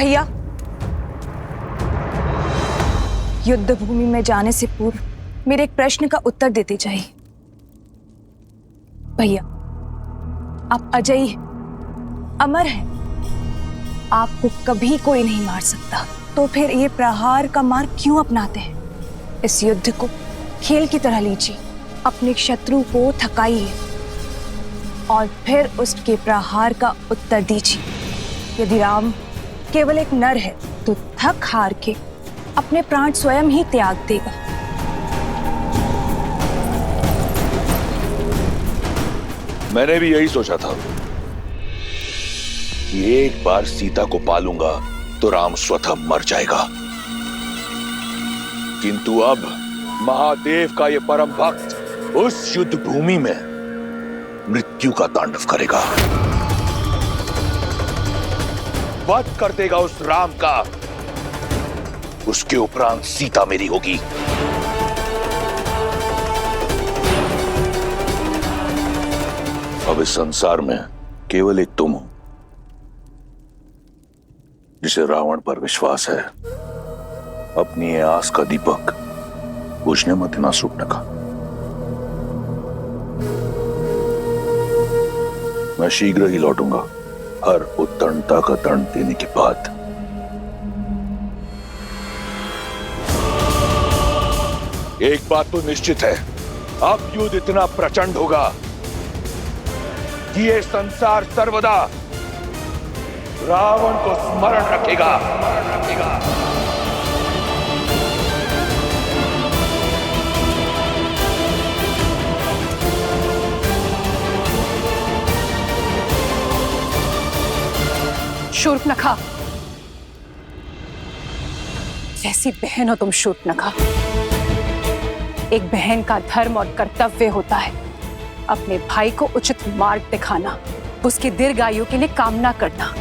भैया, युद्ध भूमि में जाने से पूर्व मेरे एक प्रश्न का उत्तर देते जाइए। भैया, आप अजयी हैं, अमर हैं, आपको कभी कोई नहीं मार सकता, तो फिर ये प्रहार का मार्ग क्यों अपनाते हैं? इस युद्ध को खेल की तरह लीजिए, अपने शत्रु को थकाइए और फिर उसके प्रहार का उत्तर दीजिए। यदि राम केवल एक नर है तो थक हार के अपने प्राण स्वयं ही त्याग देगा। मैंने भी यही सोचा था कि एक बार सीता को पालूंगा तो राम स्वतः मर जाएगा, किंतु अब महादेव का यह परम भक्त उस युद्ध भूमि में मृत्यु का तांडव करेगा, वध कर देगा उस राम का। उसके उपरांत सीता मेरी होगी। अब इस संसार में केवल एक तुम हो जिसे रावण पर विश्वास है। अपनी ये आस का दीपक बुझने मत ना सूखने का। मैं शीघ्र ही लौटूंगा, हर उत्तीर्णता का दंड देने के बाद। एक बात तो निश्चित है, अब युद्ध इतना प्रचंड होगा कि ये संसार सर्वदा रावण को स्मरण रखेगा। शूर्पणखा, कैसी बहन हो तुम शूर्पणखा। एक बहन का धर्म और कर्तव्य होता है अपने भाई को उचित मार्ग दिखाना, उसकी दीर्घायु के लिए कामना करना,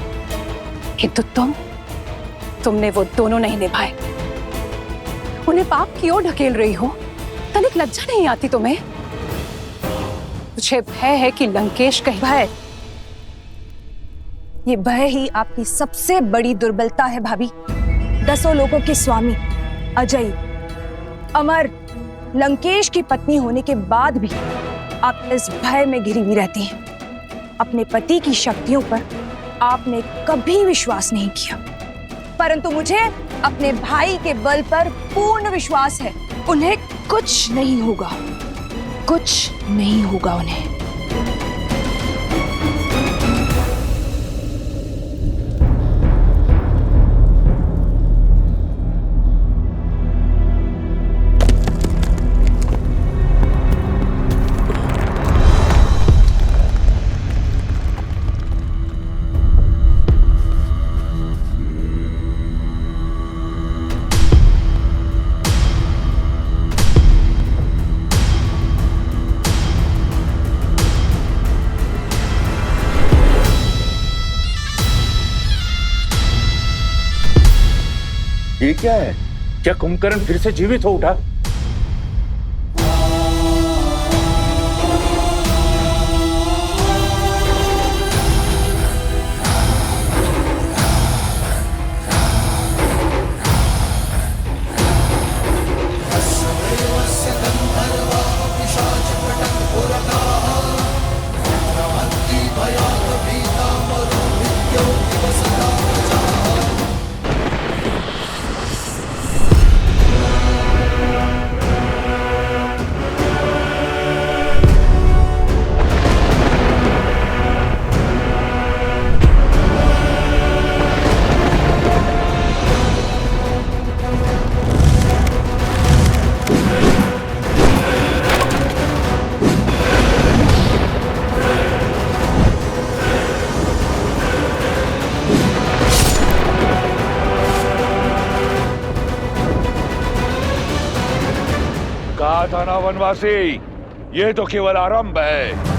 किंतु तुमने वो दोनों नहीं निभाए। उन्हें पाप की ओर ढकेल रही हो, तनिक लज्जा नहीं आती तुम्हें? मुझे भय है कि लंकेश कहीं भय, ये भय ही आपकी सबसे बड़ी दुर्बलता है भाभी। 10 लोगों के स्वामी, अजय, अमर, लंकेश की पत्नी होने के बाद भी आप इस भय में घिरी हुई रहती हैं। अपने पति की शक्तियों पर आपने कभी विश्वास नहीं किया, परंतु मुझे अपने भाई के बल पर पूर्ण विश्वास है। उन्हें कुछ नहीं होगा, कुछ नहीं होगा उन्हें। ये क्या है? क्या कुंभकर्ण फिर से जीवित हो उठा? कहा था ना वनवासी, ये तो केवल आरंभ है।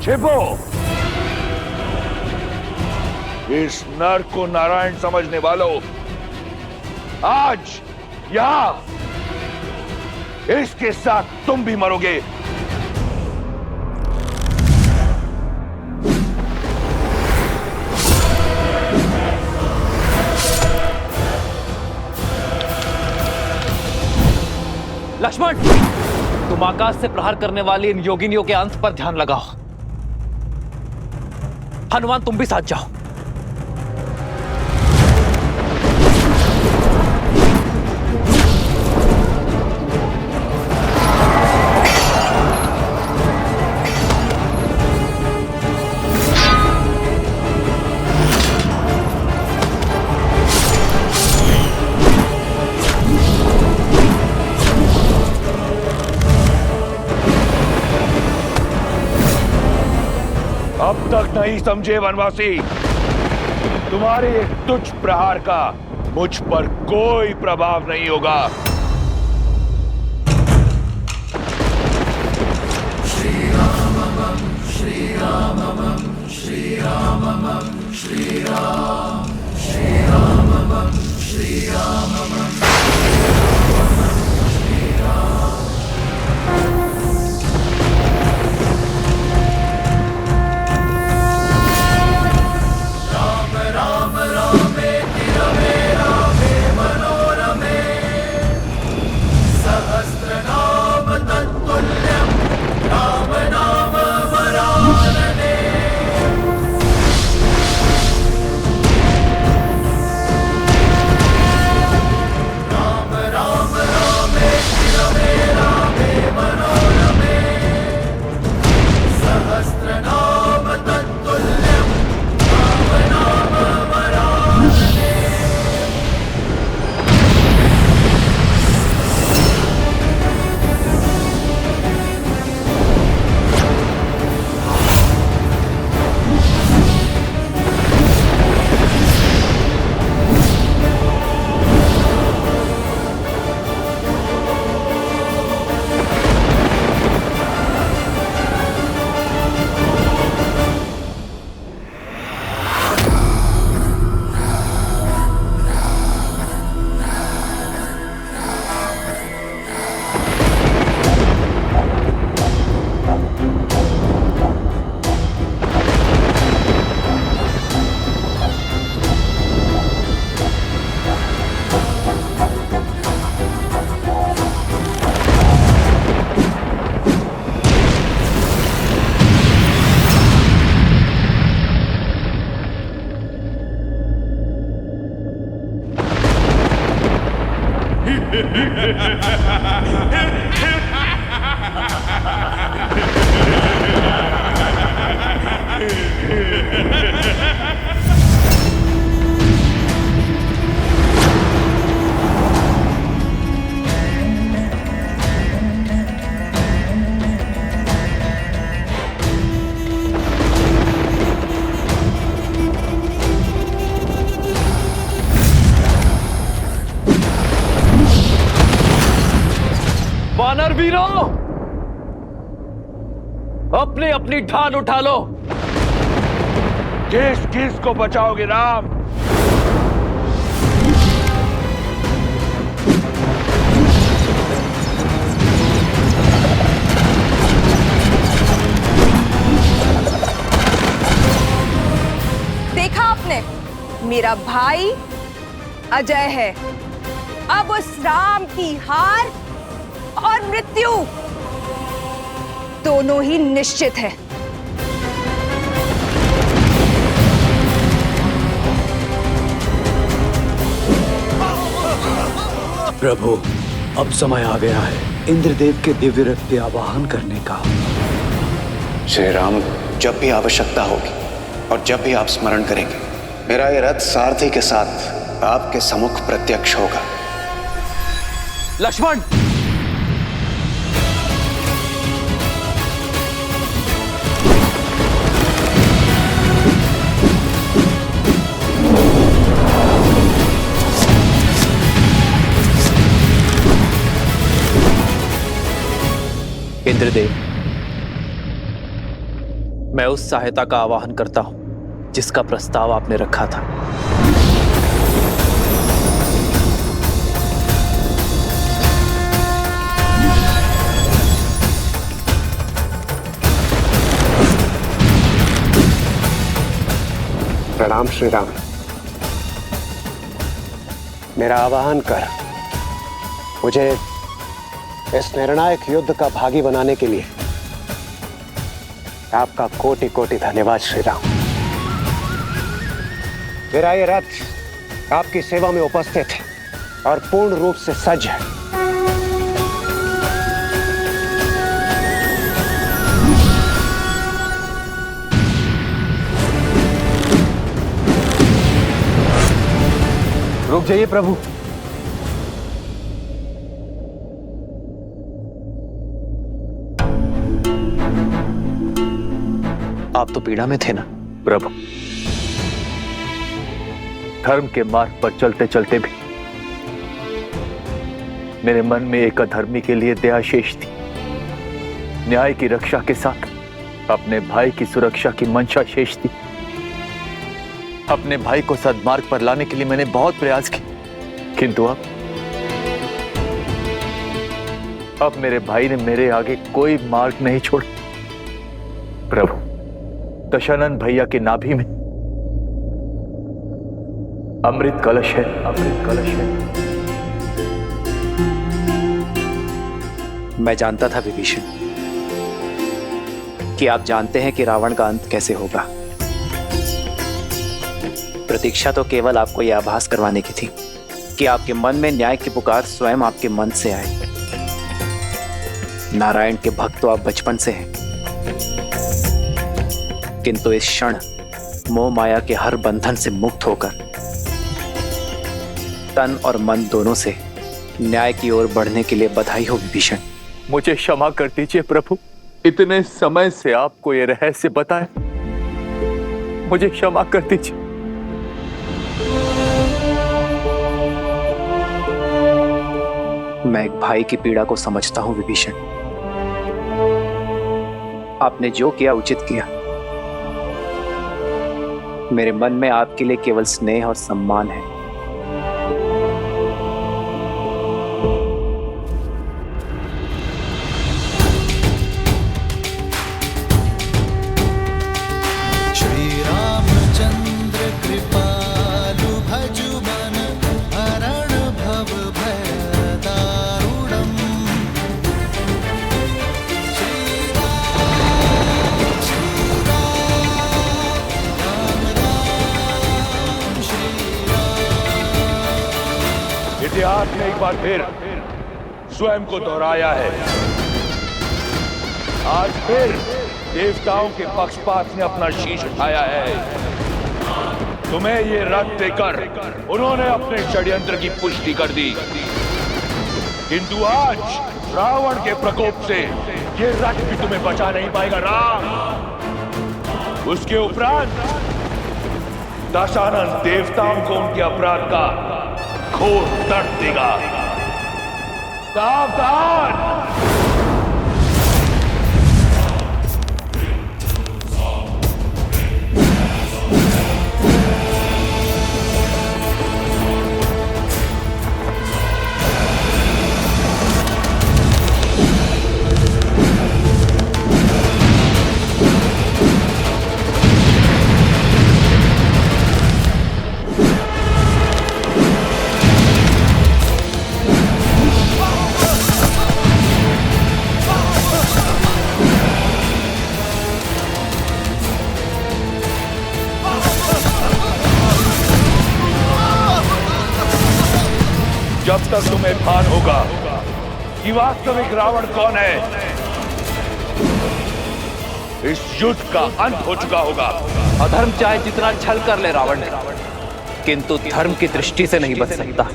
छिपो। इस नर को नारायण समझने वालों, आज यहां इसके साथ तुम भी मरोगे। लक्ष्मण, तुम आकाश से प्रहार करने वाली इन योगिनियों के अंत पर ध्यान लगाओ। हनुमान, तुम भी साथ जाओ। अब तक नहीं समझे वनवासी, तुम्हारे एक तुच्छ प्रहार का मुझ पर कोई प्रभाव नहीं होगा। श्री राम श्री राम श्री राम श्री राम श्री राम श्री राम। वानर वीरों, अपनी अपनी ढाल उठा लो। किस किस को बचाओगे राम? देखा आपने, मेरा भाई अजय है। अब उस राम की हार और मृत्यु दोनों ही निश्चित है। प्रभु, अब समय आ गया है इंद्रदेव के दिव्य रथ के आवाहन करने का। श्री राम, जब भी आवश्यकता होगी और जब भी आप स्मरण करेंगे, मेरा ये रथ सारथी के साथ आपके सम्मुख प्रत्यक्ष होगा। लक्ष्मण, इंद्रदेव, मैं उस सहायता का आवाहन करता हूं जिसका प्रस्ताव आपने रखा था। प्रणाम श्री राम। मेरा आवाहन कर मुझे इस निर्णायक युद्ध का भागी बनाने के लिए आपका कोटि कोटि धन्यवाद श्री राम। मेरा ये रथ आपकी सेवा में उपस्थित है और पूर्ण रूप से सज्ज है। रुक जाइए प्रभु। आप तो पीड़ा में थे ना प्रभु, धर्म के मार्ग पर चलते चलते भी मेरे मन में एक अधर्मी के लिए दया शेष थी। न्याय की रक्षा के साथ अपने भाई की सुरक्षा की मंशा शेष थी। अपने भाई को सद्मार्ग पर लाने के लिए मैंने बहुत प्रयास किए, किंतु अब मेरे भाई ने मेरे आगे कोई मार्ग नहीं छोड़ा। प्रभु, दशानंद भैया के नाभि में अमृत कलश है, अमृत कलश है। मैं जानता था विभीषण कि आप जानते हैं कि रावण का अंत कैसे होगा। प्रतीक्षा तो केवल आपको यह आभास करवाने की थी कि आपके मन में न्याय की पुकार स्वयं आपके मन से आए। नारायण के भक्त तो आप बचपन से हैं, किंतु इस क्षण मोह माया के हर बंधन से मुक्त होकर तन और मन दोनों से न्याय की ओर बढ़ने के लिए बधाई हो विभीषण। मुझे क्षमा कर दीजिए प्रभु, इतने समय से आपको ये रहस्य बताया, मुझे क्षमा कर दीजिए। मैं एक भाई की पीड़ा को समझता हूं विभीषण। आपने जो किया उचित किया। मेरे मन में आपके लिए केवल स्नेह और सम्मान है। इतिहास ने एक बार फिर स्वयं को दोहराया है। आज फिर देवताओं के पक्षपात ने अपना शीश उठाया है। तुम्हें ये रथ देकर उन्होंने अपने षड्यंत्र की पुष्टि कर दी, किंतु आज रावण के प्रकोप से ये रथ भी तुम्हें बचा नहीं पाएगा राम। उसके उपरांत दशानन देवताओं को उनके अपराध का घोर दर्द देगा। सावधान! जब तक तुम्हें भान होगा कि वास्तविक रावण कौन है, इस युद्ध का अंत हो चुका होगा। अधर्म चाहे जितना छल कर ले रावण, किंतु धर्म की दृष्टि से नहीं बच सकता।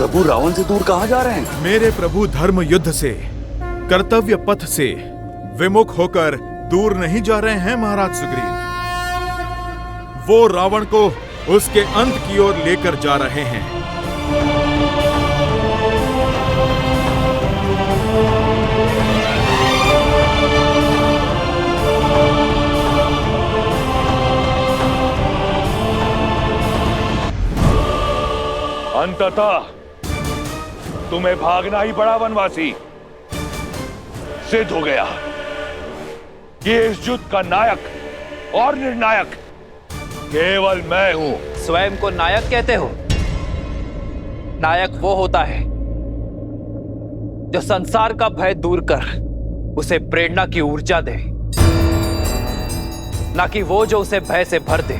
प्रभु रावण से दूर कहाँ जा रहे हैं? मेरे प्रभु धर्म युद्ध से, कर्तव्य पथ से विमुख होकर दूर नहीं जा रहे हैं महाराज सुग्रीव। वो रावण को उसके अंत की ओर लेकर जा रहे हैं। अंततः तुम्हें भागना ही पड़ा वनवासी। सिद्ध हो गया कि इस युद्ध का नायक और निर्णायक केवल मैं हूं। स्वयं को नायक कहते हो? नायक वो होता है जो संसार का भय दूर कर उसे प्रेरणा की ऊर्जा दे, ना कि वो जो उसे भय से भर दे।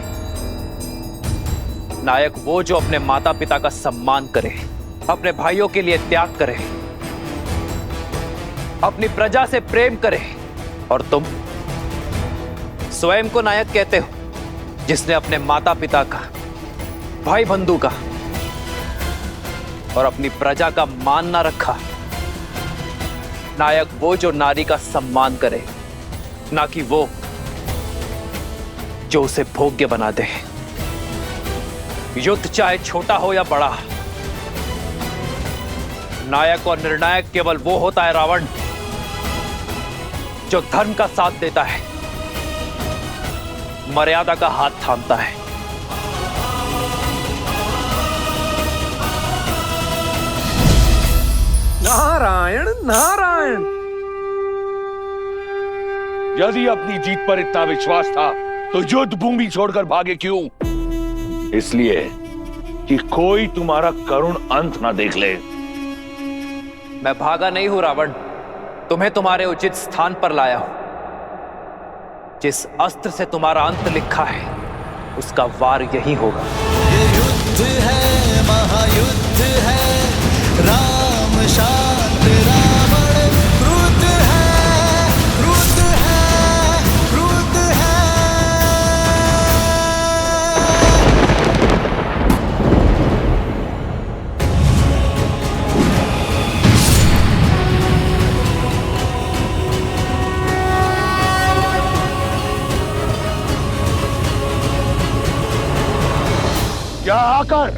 नायक वो जो अपने माता पिता का सम्मान करे, अपने भाइयों के लिए त्याग करे, अपनी प्रजा से प्रेम करे। और तुम स्वयं को नायक कहते हो जिसने अपने माता पिता का, भाई बंधु का और अपनी प्रजा का मान ना रखा। नायक वो जो नारी का सम्मान करे, ना कि वो जो उसे भोग्य बना दे। युद्ध चाहे छोटा हो या बड़ा, नायक और निर्णायक केवल वो होता है रावण जो धर्म का साथ देता है, मर्यादा का हाथ थामता है। नारायण नारायण। यदि अपनी जीत पर इतना विश्वास था तो युद्ध भूमि छोड़कर भागे क्यों? इसलिए कि कोई तुम्हारा करुण अंत ना देख ले। मैं भागा नहीं हूं रावण, तुम्हें तुम्हारे उचित स्थान पर लाया हूं। जिस अस्त्र से तुम्हारा अंत लिखा है उसका वार यही होगा। ये युद्ध है, महायुद्ध है, राम शांत रावण क्रुद्ध है, क्रुद्ध है, क्रुद्ध है। क्या आकर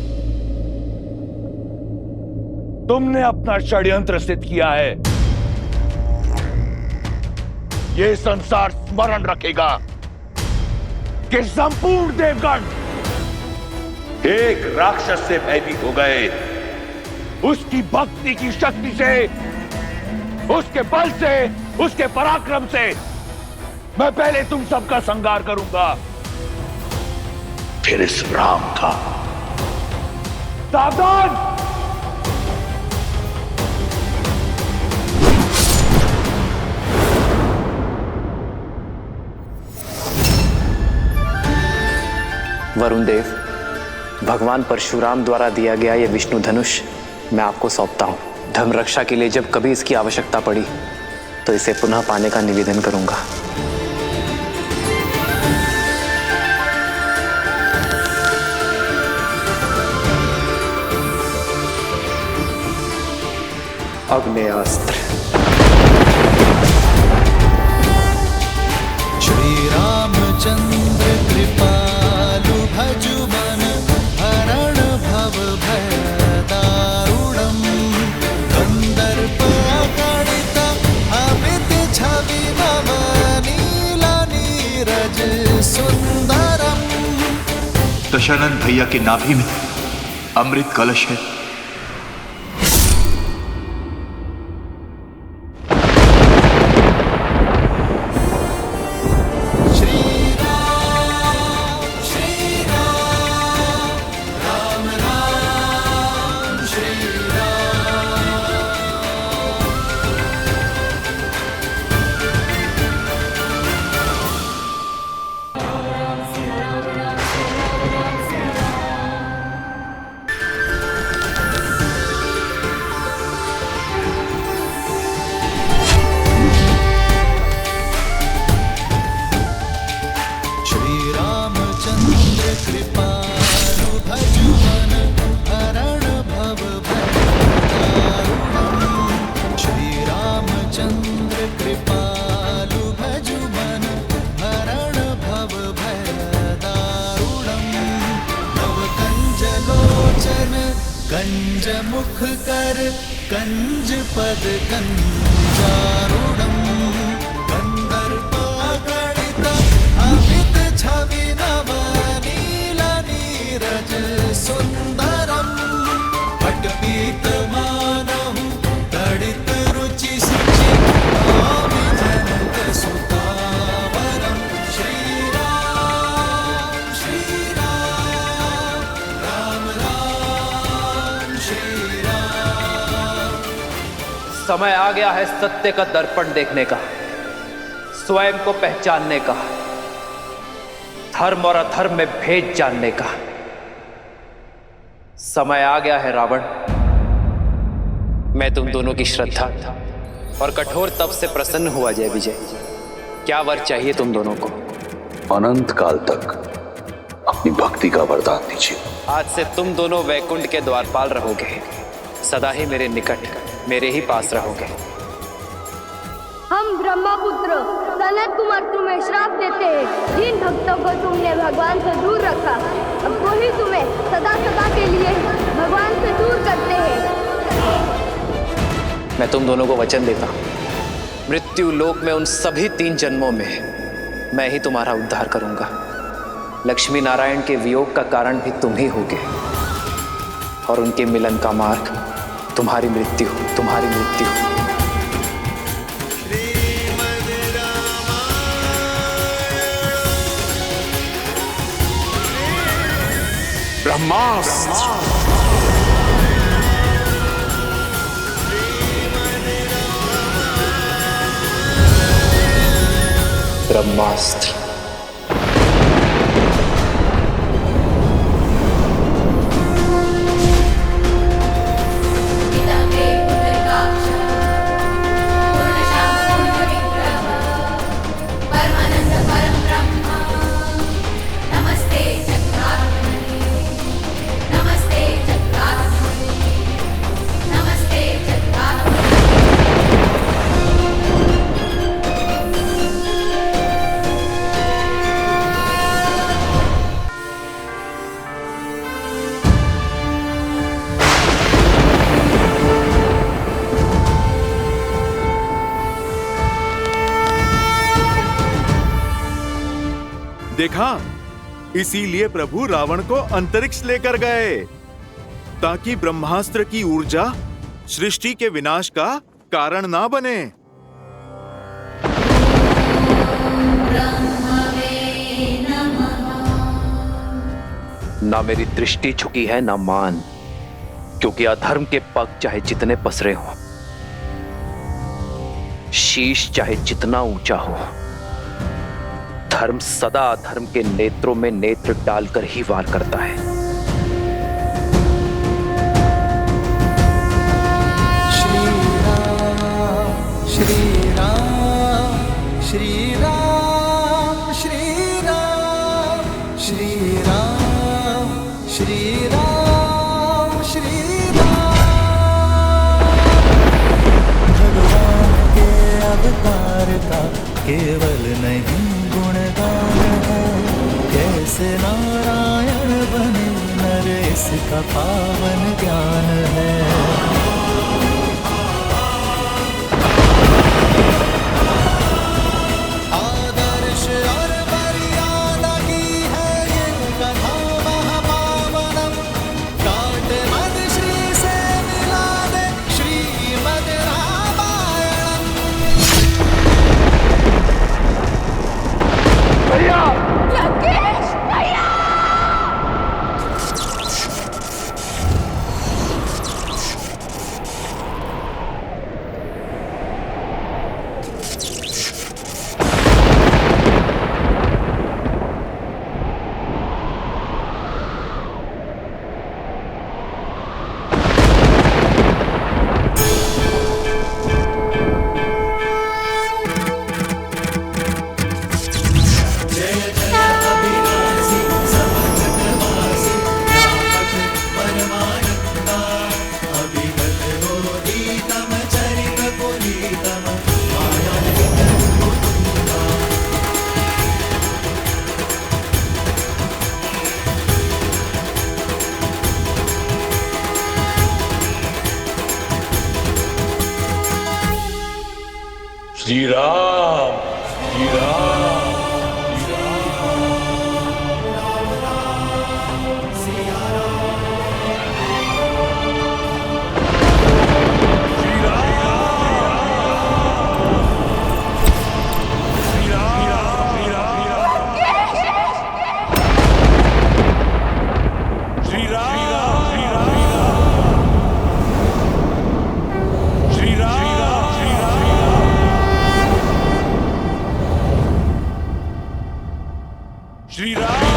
तुमने अपना षड्यंत्र सिद्ध किया है? ये संसार स्मरण रखेगा कि संपूर्ण देवगण एक राक्षस से भयभीत हो गए। उसकी भक्ति की शक्ति से, उसके बल से, उसके पराक्रम से मैं पहले तुम सबका संहार करूंगा, फिर इस राम का। सावधान! वरुण देव, भगवान परशुराम द्वारा दिया गया यह विष्णु धनुष मैं आपको सौंपता हूं। धर्म रक्षा के लिए जब कभी इसकी आवश्यकता पड़ी तो इसे पुनः पाने का निवेदन करूंगा। अग्नेयास्त्र। श्री रामचंद्र कृपालु भजु मन हरण भव भय दारुणम गंधर्प अगणित अमित छवि नव नील नीरज सुंदरम। दशानंद भैया के नाभि में अमृत कलश है। रामचंद्र कृपालु भजु मन हरण भव भय दारुणम् नव कंज लोचन कंज मुख कर कंज पद कंजारुणम् कंदर्पागणित अमित छवि नव नील नीरज सुंदरम् पटपीत मानहु तडित रुचि सुचि भावि जनक सुतावरम् श्री राम राम राम श्री राम। समय आ गया है सत्य का दर्पण देखने का, स्वयं को पहचानने का, धर्म और अधर्म में भेद जानने का। समय आ गया है रावण। मैं तुम दोनों की श्रद्धा और कठोर तप से प्रसन्न हुआ जय विजय। क्या वर चाहिए तुम दोनों को? अनंत काल तक अपनी भक्ति का वरदान दीजिए। आज से तुम दोनों वैकुंठ के द्वारपाल रहोगे, सदा ही मेरे निकट, मेरे ही पास रहोगे। हम ब्रह्मपुत्र सनत कुमार तुम्हें श्राप देते हैं। जिन भक्तों को तुमने भगवान से दूर रखा, अब वही तुम्हें सदा सदा के लिए भगवान से दूर करते हैं। मैं तुम दोनों को वचन देता हूं, मृत्यु लोक में उन सभी 3 जन्मों में मैं ही तुम्हारा उद्धार करूंगा। लक्ष्मी नारायण के वियोग का कारण भी तुम ही होगे और उनके मिलन का मार्ग तुम्हारी मृत्यु, तुम्हारी मृत्यु। ब्रह्मास्त्र ब्रह्मास्त्र देखा, इसीलिए प्रभु रावण को अंतरिक्ष लेकर गए ताकि ब्रह्मास्त्र की ऊर्जा सृष्टि के विनाश का कारण ना बने। ना मेरी दृष्टि झुकी है ना मान, क्योंकि अधर्म के पग चाहे जितने पसरे हों, शीश चाहे जितना ऊंचा हो, धर्म सदा अधर्म के नेत्रों में नेत्र डालकर ही वार करता है। श्री राम श्री राम श्री राम श्री राम श्री राम श्री राम श्री राम। भगवान के अवतार का केवल नहीं गुणगान है, कैसे नारायण बने नर इसका पावन ज्ञान है। आदर्श और मर्यादा की है ये कथा महापावनम, काट मद श्री से मिला दे श्रीमद रामायणम। लंकेश भैया! श्री राम, श्री राम। श्री राम,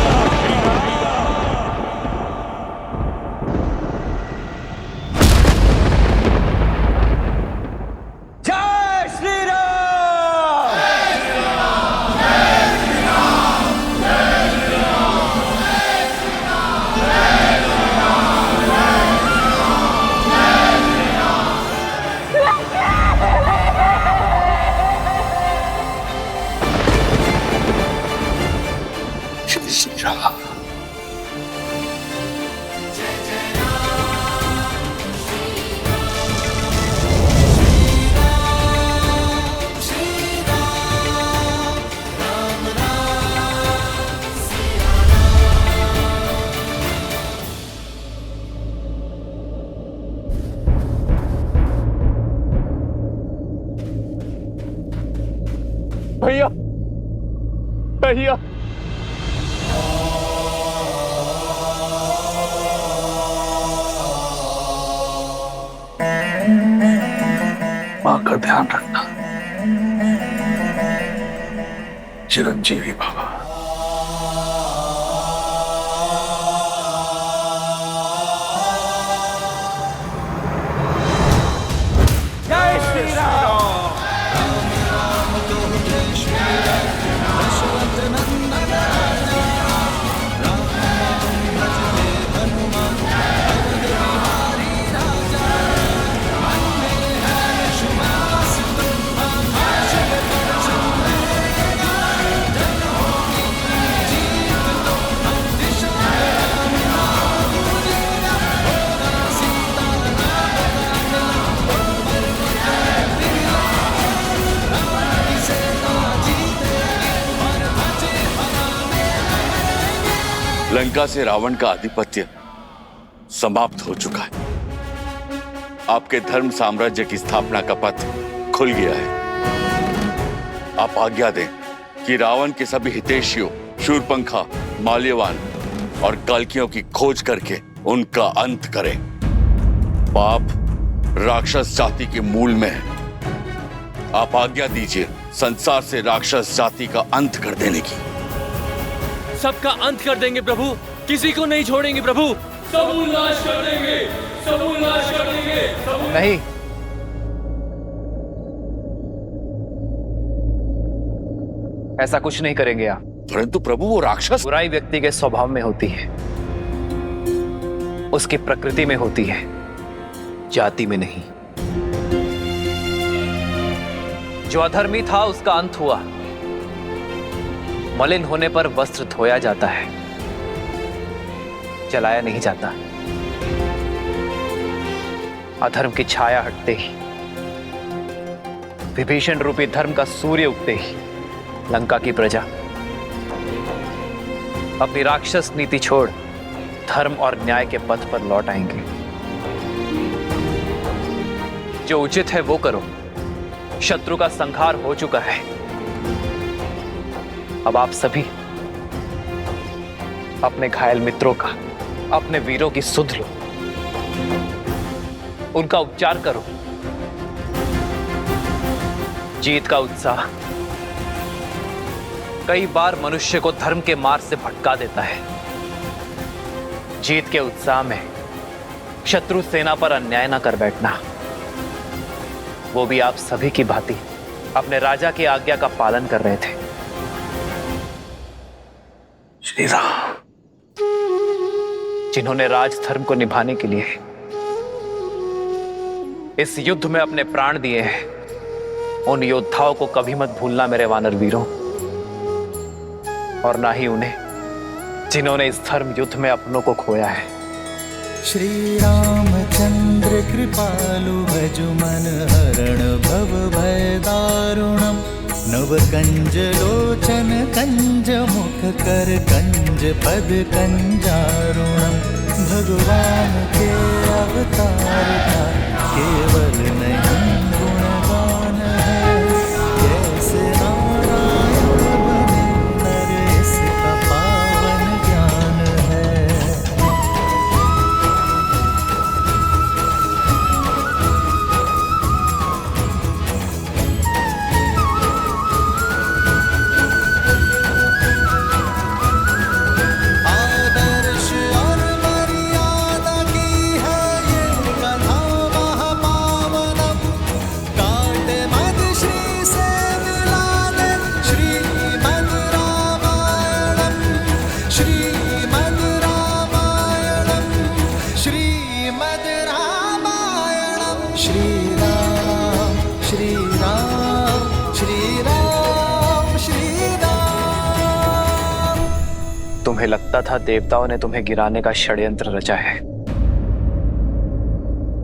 जय श्री राम। श्री राम। भैया, भैया, मां का ध्यान रखना। चिरंजीवी बाबा। जय श्री राम। लंका से रावण का आधिपत्य समाप्त हो चुका है। आपके धर्म साम्राज्य की स्थापना का पथ खुल गया है। आप आज्ञा दें कि रावण के सभी हितैषियों शूरपंखा, माल्यवान और कल्कियों की खोज करके उनका अंत करें। पाप राक्षस जाति के मूल में है। आप आज्ञा दीजिए संसार से राक्षस जाति का अंत कर देने की। सबका अंत कर देंगे प्रभु, किसी को नहीं छोड़ेंगे प्रभु। सबूत नाश कर देंगे, सबूत नाश कर देंगे। नहीं, ऐसा कुछ नहीं करेंगे आप। परंतु प्रभु वो राक्षस। बुराई व्यक्ति के स्वभाव में होती है, उसकी प्रकृति में होती है, जाति में नहीं। जो अधर्मी था उसका अंत हुआ। मलिन होने पर वस्त्र धोया जाता है, जलाया नहीं जाता। अधर्म की छाया हटते ही, विभीषण रूपी धर्म का सूर्य उगते ही लंका की प्रजा अपनी राक्षस नीति छोड़ धर्म और न्याय के पथ पर लौट आएंगे। जो उचित है वो करो। शत्रु का संहार हो चुका है। अब आप सभी अपने घायल मित्रों का, अपने वीरों की सुध लो, उनका उपचार करो। जीत का उत्साह कई बार मनुष्य को धर्म के मार्ग से भटका देता है। जीत के उत्साह में शत्रु सेना पर अन्याय न कर बैठना, वो भी आप सभी की भांति अपने राजा की आज्ञा का पालन कर रहे थे। श्री राम। जिन्होंने राजधर्म को निभाने के लिए इस युद्ध में अपने प्राण दिए हैं, उन योद्धाओं को कभी मत भूलना मेरे वानर वीरों, और ना ही उन्हें जिन्होंने इस धर्म युद्ध में अपनों को खोया है। श्री रामचंद्र रामचंद्र कृपालु भजु मन हरण भव भय दारुणम नव कंज लोचन कंज मुख कर कंज पद कंजारुणम भगवान के अवतार का केवल नहीं गुणगान है जैसे नारायण बने नर इसका पावन ज्ञान है। आदर्श और मर्यादा की है ये कथा महापावनम काटे मद श्री से मिला दे श्रीमद् रामायणम श्रीमद् रामायणम श्रीमद् रामायणम श्री राम श्री राम श्री राम श्री राम। तुम्हें लगता था देवताओं ने तुम्हें गिराने का षड्यंत्र रचा है,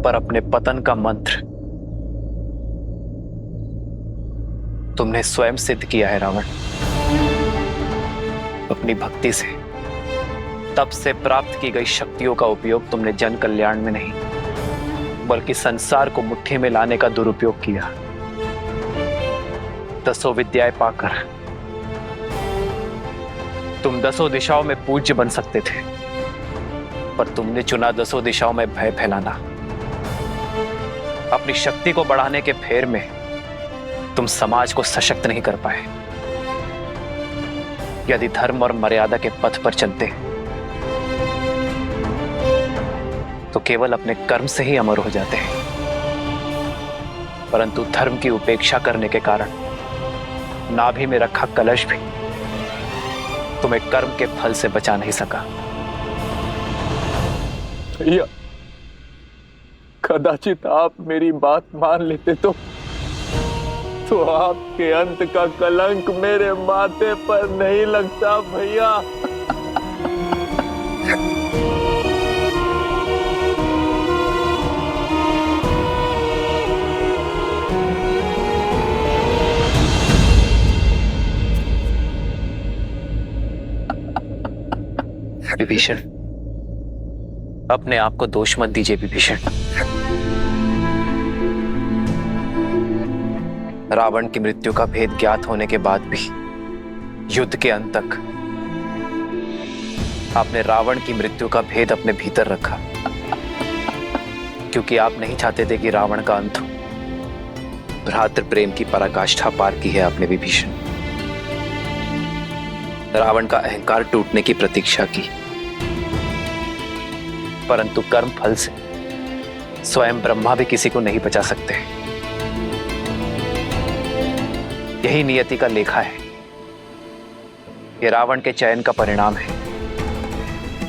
पर अपने पतन का मंत्र तुमने स्वयं सिद्ध किया है रावण। अपनी भक्ति से तप से प्राप्त की गई शक्तियों का उपयोग तुमने जन कल्याण में नहीं बल्कि संसार को मुट्ठी में लाने का दुरुपयोग किया। दसों विद्याएं पाकर तुम दसों दिशाओं में पूज्य बन सकते थे, पर तुमने चुना दसों दिशाओं में भय फैलाना। अपनी शक्ति को बढ़ाने के फेर में तुम समाज को सशक्त नहीं कर पाए। यदि धर्म और मर्यादा के पथ पर चलते तो केवल अपने कर्म से ही अमर हो जाते हैं, परंतु धर्म की उपेक्षा करने के कारण नाभि में रखा कलश भी तुम्हें कर्म के फल से बचा नहीं सका। भैया, कदाचित आप मेरी बात मान लेते तो आपके अंत का कलंक मेरे माथे पर नहीं लगता भैया। विभीषण, अपने आप को दोष मत दीजिए विभीषण। रावण की मृत्यु का भेद ज्ञात होने के बाद भी युद्ध के अंत तक आपने रावण की मृत्यु का भेद अपने भीतर रखा, क्योंकि आप नहीं चाहते थे कि रावण का अंत हो। भ्रातृ प्रेम की पराकाष्ठा पार की है आपने विभीषण। रावण का अहंकार टूटने की प्रतीक्षा की, परंतु कर्म फल से स्वयं ब्रह्मा भी किसी को नहीं बचा सकते। यही नियति का लेखा है। यह रावण के चयन का परिणाम है,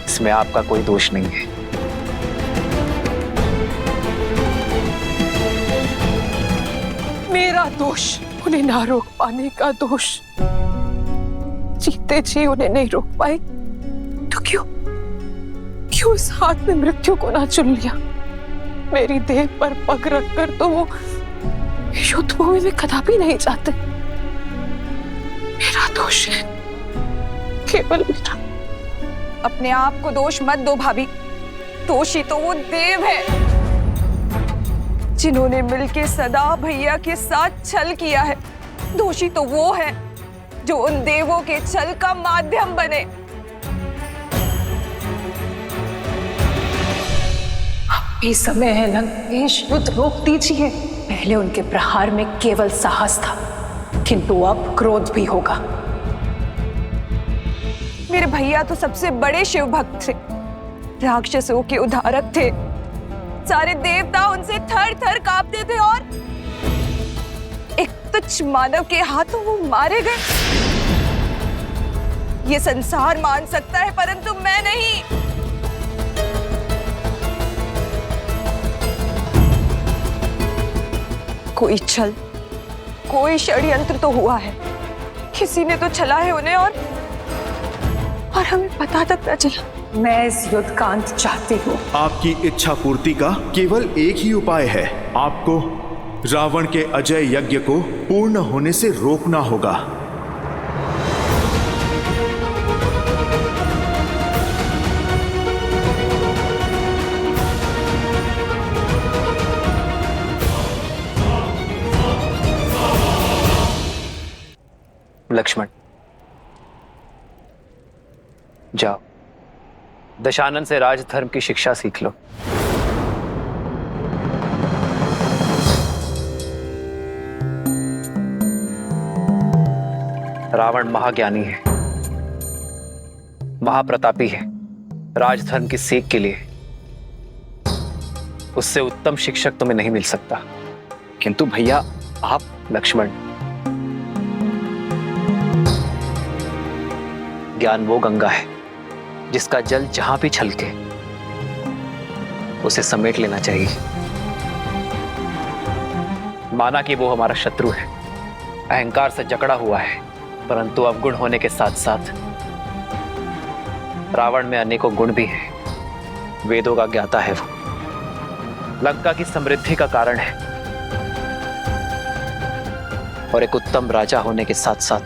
इसमें आपका कोई दोष नहीं है। मेरा दोष उन्हें ना रोक पाने का दोष। जीते जी उन्हें नहीं रोक पाए तो क्यों उस हाथ में मृत्यु को ना चुन लिया। मेरी देह पर पग रखकर तो वो युद्ध भूमि में कदापि नहीं जाते। मेरा दोष है, केवल मेरा। अपने आप को दोष मत दो भाभी। दोषी तो वो देव है जिन्होंने मिलके सदा भैया के साथ छल किया है। दोषी तो वो है जो उन देवों के छल का माध्यम बने। अभी समय है लंकेश, युद्ध रोक दीजिए। पहले उनके प्रहार में केवल साहस था, किंतु अब क्रोध भी होगा। मेरे भैया तो सबसे बड़े शिव भक्त थे, राक्षसों के उद्धारक थे। सारे देवता उनसे थर थर कांपते थे और एक तुच्छ मानव के हाथों वो मारे गए। ये संसार मान सकता है, परंतु मैं नहीं। कोई छल, कोई षड्यंत्र तो हुआ है। किसी ने तो छला है उन्हें और हमें पता तक न चला। मैं इस युद्ध का अंत चाहती हूँ। आपकी इच्छा पूर्ति का केवल एक ही उपाय है। आपको रावण के अजय यज्ञ को पूर्ण होने से रोकना होगा। लक्ष्मण, जाओ दशानन से राजधर्म की शिक्षा सीख लो। रावण महाज्ञानी है, महाप्रतापी है। राजधर्म की सीख के लिए उससे उत्तम शिक्षक तुम्हें नहीं मिल सकता। किंतु भैया आप, लक्ष्मण, ज्ञान वो गंगा है जिसका जल जहां भी छलके उसे समेट लेना चाहिए। माना कि वो हमारा शत्रु है, अहंकार से जकड़ा हुआ है, परंतु अवगुण होने के साथ साथ रावण में अनेकों गुण भी हैं। वेदों का ज्ञाता है वो, लंका की समृद्धि का कारण है और एक उत्तम राजा होने के साथ साथ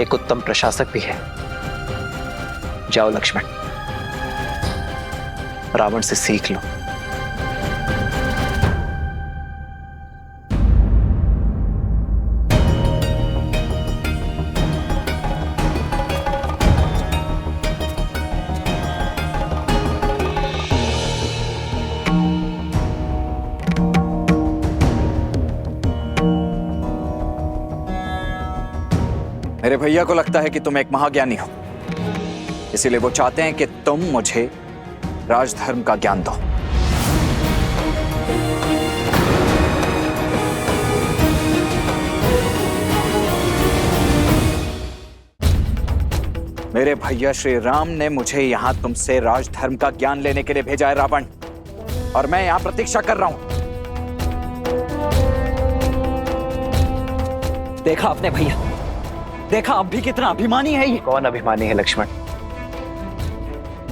एक उत्तम प्रशासक भी है। जाओ लक्ष्मण, रावण से सीख लो। मेरे भैया को लगता है कि तुम एक महाज्ञानी हो, इसीलिए वो चाहते हैं कि तुम मुझे राजधर्म का ज्ञान दो। मेरे भैया श्री राम ने मुझे यहां तुमसे राजधर्म का ज्ञान लेने के लिए भेजा है रावण, और मैं यहां प्रतीक्षा कर रहा हूं। देखा आपने भैया, देखा अब भी कितना अभिमानी है ये। कौन अभिमानी है लक्ष्मण?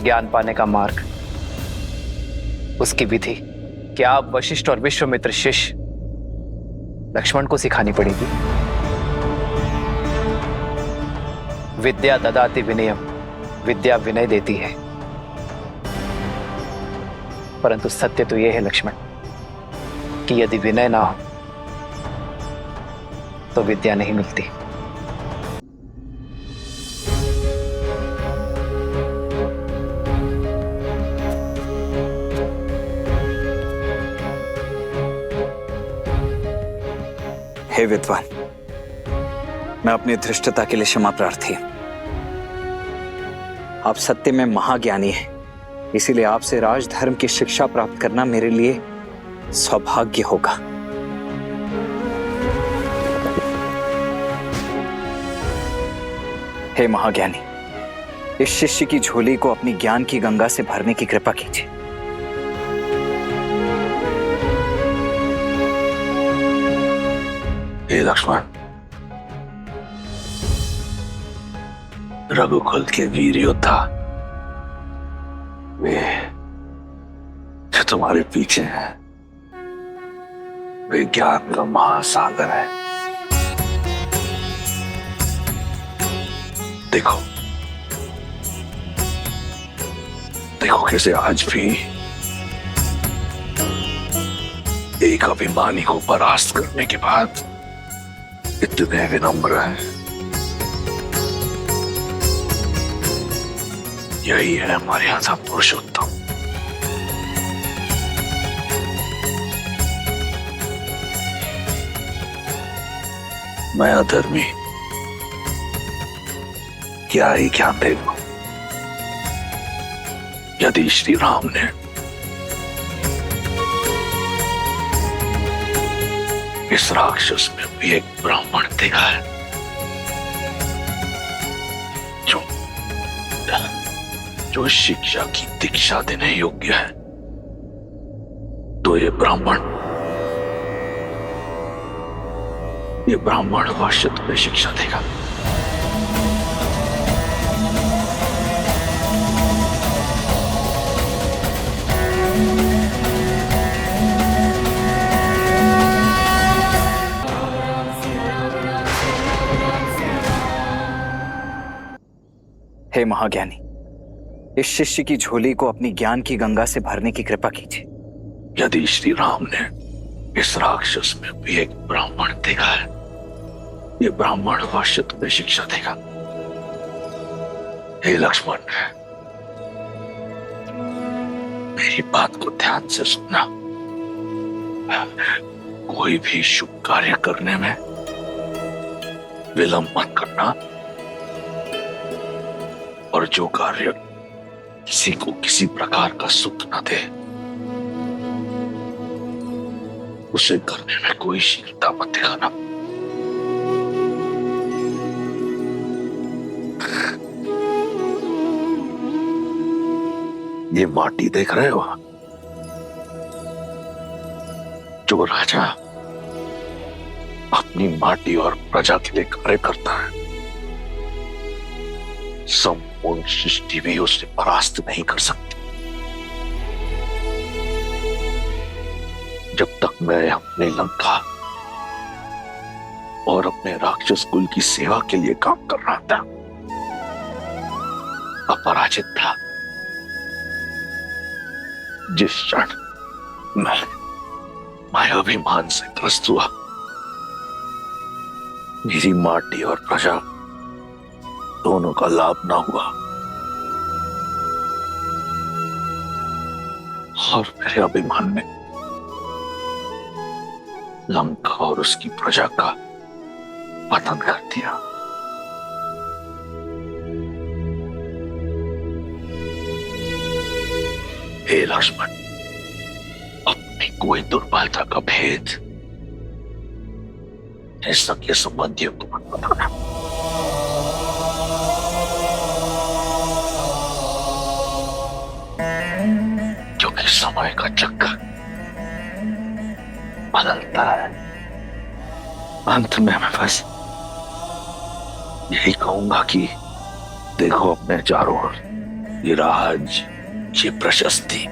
ज्ञान पाने का मार्ग, उसकी विधि क्या आप वशिष्ठ और विश्वामित्र शिष्य लक्ष्मण को सिखानी पड़ेगी? विद्या ददाति विनयम, विद्या विनय देती है, परंतु सत्य तो यह है लक्ष्मण कि यदि विनय ना हो तो विद्या नहीं मिलती। हे विद्वान, मैं अपनी धृष्टता के लिए क्षमा प्रार्थी हूं। आप सत्य में महाज्ञानी हैं, इसीलिए आपसे राजधर्म की शिक्षा प्राप्त करना मेरे लिए सौभाग्य होगा। हे महाज्ञानी, इस शिष्य की झोली को अपनी ज्ञान की गंगा से भरने की कृपा कीजिए। हे लक्ष्मण, रघुकुल के वीर योद्धा, वे जो तुम्हारे पीछे हैं, वे ज्ञान का महासागर है। देखो देखो कैसे आज भी एक अभिमानी को परास्त करने के बाद इतने विनम्र हैं। यही है हमारे यहां पुरुषोत्तम। मैं अधर्मी क्या ही ज्ञान दे दूं? यदि श्री राम ने इस राक्षस में भी एक ब्राह्मण देखा है जो शिक्षा की दीक्षा देने योग्य है, तो ये ब्राह्मण अवश्य तुम्हें शिक्षा देगा। हे महाज्ञानी, इस शिष्य की झोली को अपनी ज्ञान की गंगा से भरने की कृपा कीजिए। यदि श्री राम ने इस राक्षस में भी एक ब्राह्मण देखा है, ये ब्राह्मण अवश्य तुम्हें शिक्षा देगा। हे लक्ष्मण, मेरी बात को ध्यान से सुनना। कोई भी शुभ कार्य करने में विलंब मत करना, और जो कार्य किसी को किसी प्रकार का सुख न दे, उसे करने में कोई शीलता मत दिखाना। ये माटी देख रहे हो? जो राजा अपनी माटी और प्रजा के लिए कार्य करता है, संपूर्ण सृष्टि भी उसे परास्त नहीं कर सकती। जब तक मैं अपने लंका और अपने राक्षस कुल की सेवा के लिए काम कर रहा था, अपराजित था, जिस क्षण मैं मायाभिमान से ग्रस्त हुआ, मेरी माटी और प्रजा दोनों का लाभ ना हुआ, और मेरे अभिमान ने लंका और उसकी प्रजा का पतन कर दिया। हे लक्ष्मण, अपनी कोई दुर्बलता का भेद सगे संबंधियों को मत बताना। क्योंकि समय का चक्कर बदलता है। अंत में मैं बस यही कहूंगा कि देखो अपने चारों ओर, ये राज, ये प्रशस्ति,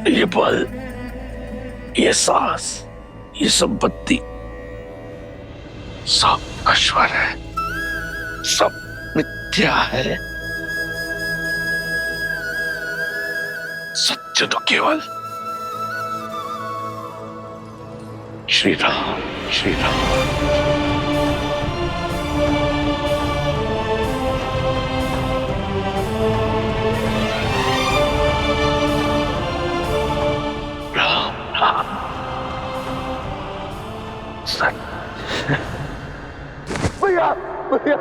ये बल, ये साहस, ये संपत्ति सब नश्वर है, सब मिथ्या है। सत्य तो केवल श्री राम, श्री राम। भैया भैया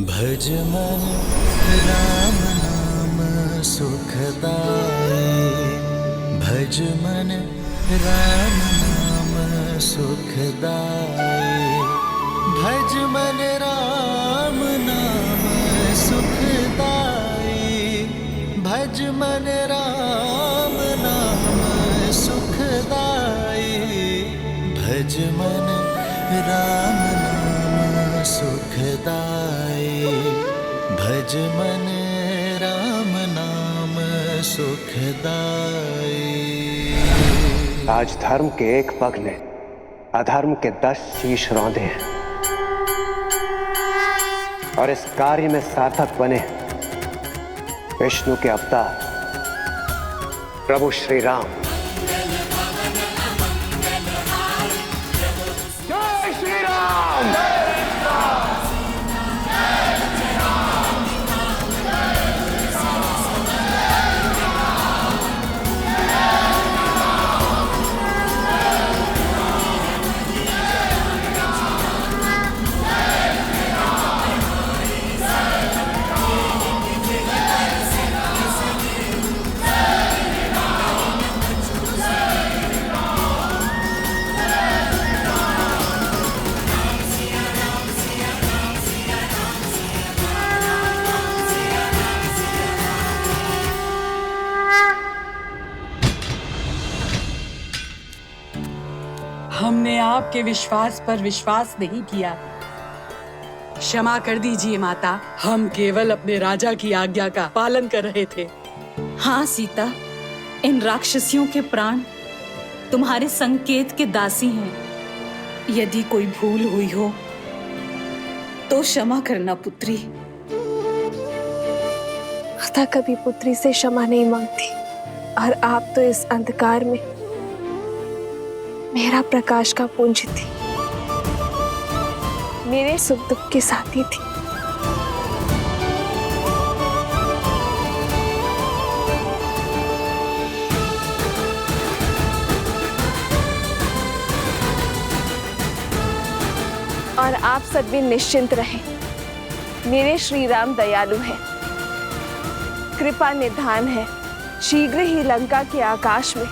भज मन राम नाम सुखदाई, भज मन राम नाम सुखदाई, भज मन राम नाम सुखदाई, भज मन राम नाम सुखदाई, भज मन राम नाम सुखदाई, भज मन राम नाम सुखदाई। राजधर्म के एक पग ने अधर्म के 10 शीश रौंदे हैं, और इस कार्य में सार्थक बने विष्णु के अवतार प्रभु श्री राम। जय श्री राम। आपके विश्वास पर विश्वास नहीं किया। क्षमा कर दीजिए माता, हम केवल अपने राजा की आज्ञा का पालन कर रहे थे। हाँ सीता, इन राक्षसियों के प्राण तुम्हारे संकेत के दासी हैं। यदि कोई भूल हुई हो तो क्षमा करना पुत्री। माता कभी पुत्री से क्षमा नहीं मांगती, और आप तो इस अंधकार में मेरा प्रकाश का पुंज थी, मेरे सुख दुख के साथी थी। और आप सब भी निश्चिंत रहें, मेरे श्री राम दयालु हैं, कृपा निधान है। शीघ्र ही लंका के आकाश में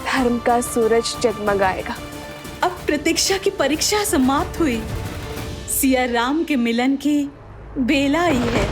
धर्म का सूरज जगमगाएगा। अब प्रतीक्षा की परीक्षा समाप्त हुई, सिया राम के मिलन की बेला आई है।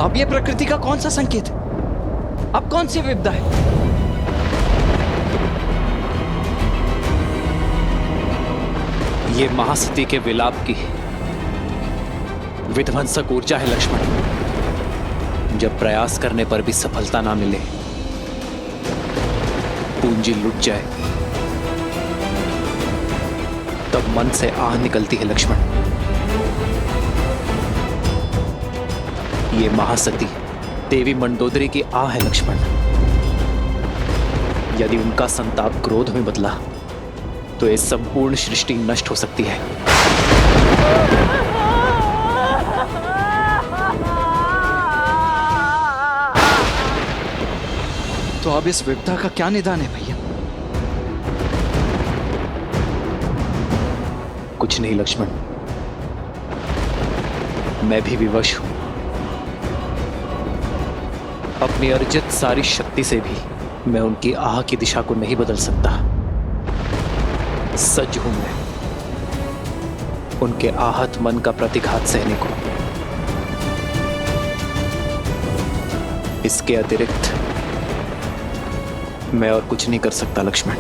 अब ये प्रकृति का कौन सा संकेत है? अब कौन सी विपदा है? ये महासती के विलाप की विध्वंसक ऊर्जा है लक्ष्मण। जब प्रयास करने पर भी सफलता ना मिले, पूंजी लुट जाए, तब मन से आह निकलती है लक्ष्मण। ये महासती देवी मंडोदरी की आह है लक्ष्मण। यदि उनका संताप क्रोध में बदला तो ये संपूर्ण सृष्टि नष्ट हो सकती है। तो अब इस विपदा का क्या निदान है भैया? कुछ नहीं लक्ष्मण, मैं भी विवश हूं। अपनी अर्जित सारी शक्ति से भी मैं उनकी आह की दिशा को नहीं बदल सकता। सज्ज हूं मैं उनके आहत मन का प्रतिघात सहने को। इसके अतिरिक्त मैं और कुछ नहीं कर सकता लक्ष्मण।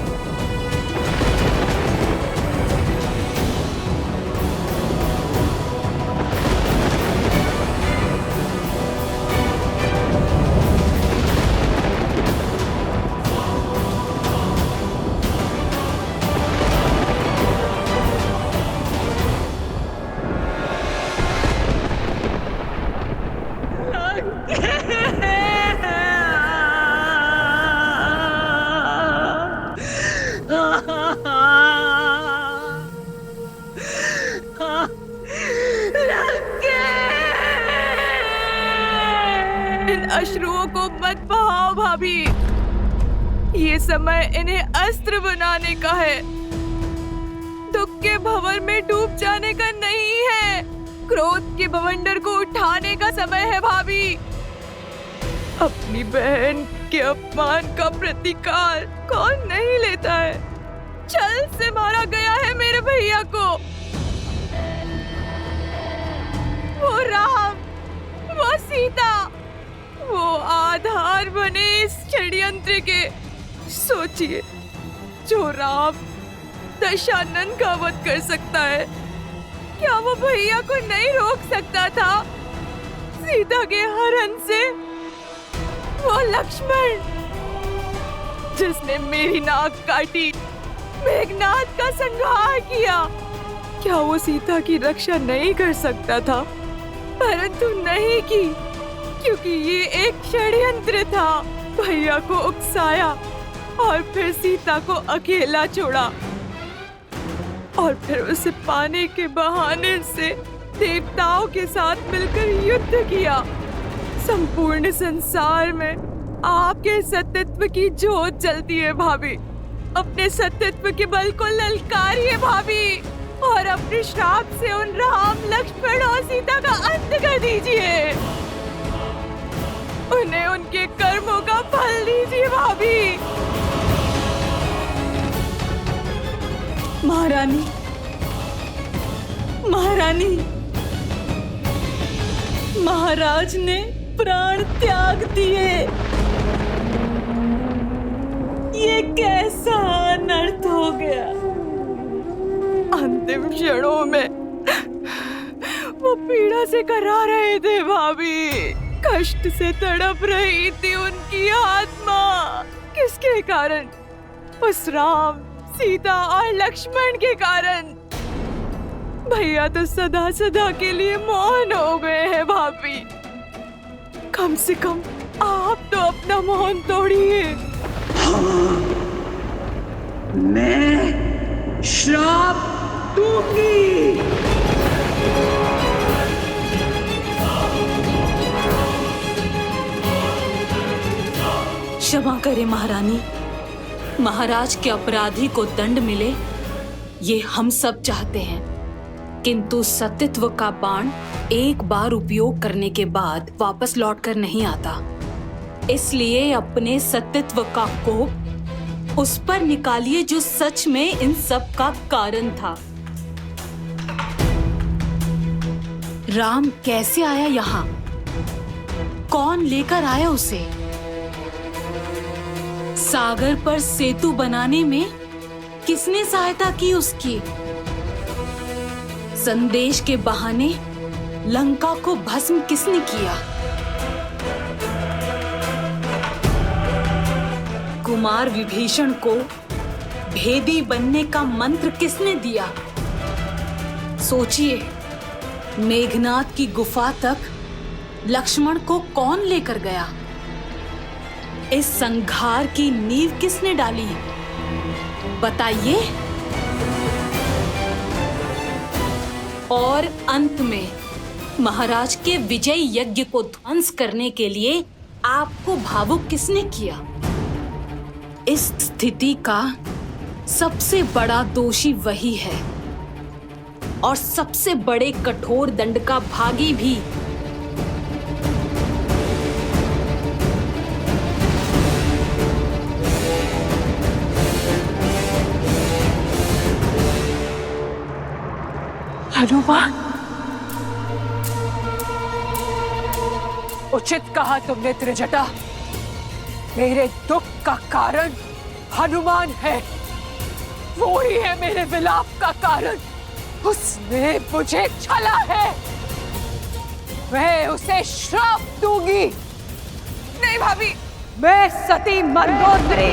इन अश्रुओं को मत बहाओ भाभी, ये समय इन्हें अस्त्र बनाने का है, दुख के भंवर में डूब जाने का नहीं है। क्रोध के बवंडर को उठाने का समय है भाभी। अपनी बहन के अपमान का प्रतिकार कौन नहीं लेता है। छल से मारा गया है मेरे भैया को। वो राम, वो सीता, वो आधार बने इस षड्यंत्र के। सोचिए, जो राम दशानन का वध कर सकता है, क्या वो भैया को नहीं रोक सकता था सीता के हरण से? वो लक्ष्मण जिसने मेरी नाक काटी, मेघनाद का संहार किया, क्या वो सीता की रक्षा नहीं कर सकता था? परंतु नहीं की, क्योंकि ये एक षड्यंत्र था। भैया को उकसाया और फिर सीता को अकेला छोड़ा। और फिर उसे पाने के बहाने से देवताओं के साथ मिलकर युद्ध किया। संपूर्ण संसार में आपके सत्यत्व की जोत जलती है भाभी। अपने सत्यत्व के बल को ललकारिए भाभी और अपने श्राप से उन राम, लक्ष्मण और सीता का अंत कर दीजिए। उन्हें उनके कर्मों का फल दीजिए भाभी। महारानी, महारानी, महाराज ने प्राण त्याग दिए। ये कैसा अनर्थ हो गया। अंतिम क्षणों में वो पीड़ा से करा रहे थे भाभी। कष्ट से तड़प रही थी उनकी आत्मा। किसके कारण? उस राम, सीता और लक्ष्मण के कारण। भैया तो सदा सदा के लिए मौन हो गए हैं भाभी। कम से कम आप तो अपना मौन तोड़िए। मैं श्राप दूंगी। क्षमा करें महारानी। महाराज के अपराधी को दंड मिले, ये हम सब चाहते हैं, किंतु सत्यत्व का बाण एक बार उपयोग करने के बाद वापस लौटकर नहीं आता। इसलिए अपने सत्यत्व का कोप उस पर निकालिए जो सच में इन सब का कारण था। राम कैसे आया यहाँ? कौन लेकर आया उसे? सागर पर सेतु बनाने में किसने सहायता की उसकी? संदेश के बहाने लंका को भस्म किसने किया? कुमार विभीषण को भेदी बनने का मंत्र किसने दिया? सोचिए, मेघनाद की गुफा तक लक्ष्मण को कौन लेकर गया? इस संघार की नींव किसने डाली? बताइए। और अंत में महाराज के विजय यज्ञ को ध्वंस करने के लिए आपको भावुक किसने किया? इस स्थिति का सबसे बड़ा दोषी वही है और सबसे बड़े कठोर दंड का भागी भी। हनुमान, उचित कहा तुमने त्रिजटा। मेरे दुख का कारण हनुमान है। वो ही है मेरे विलाप का कारण। उसने मुझे छला है। मैं उसे श्राप दूंगी। नहीं भाभी। मैं सती मंदोदरी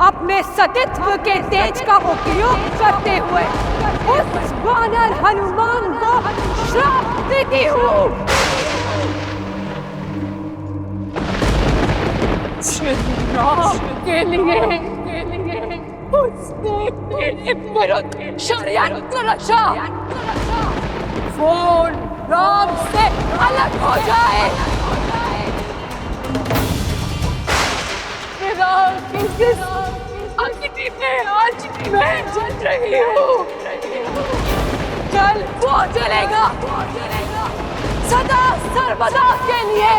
अपने सतीत्व के तेज का उपयोग करते हुए उस वानर हनुमान को श्राप देती हूँ। राम के लिए उसने मेरे विरुद्ध षड्यंत्र रचा। वो राम से अलग हो जाए। किस अग्नि में आज मैं जल रही हूँ, कल वो जलेगा सदा सर्वदा के लिए।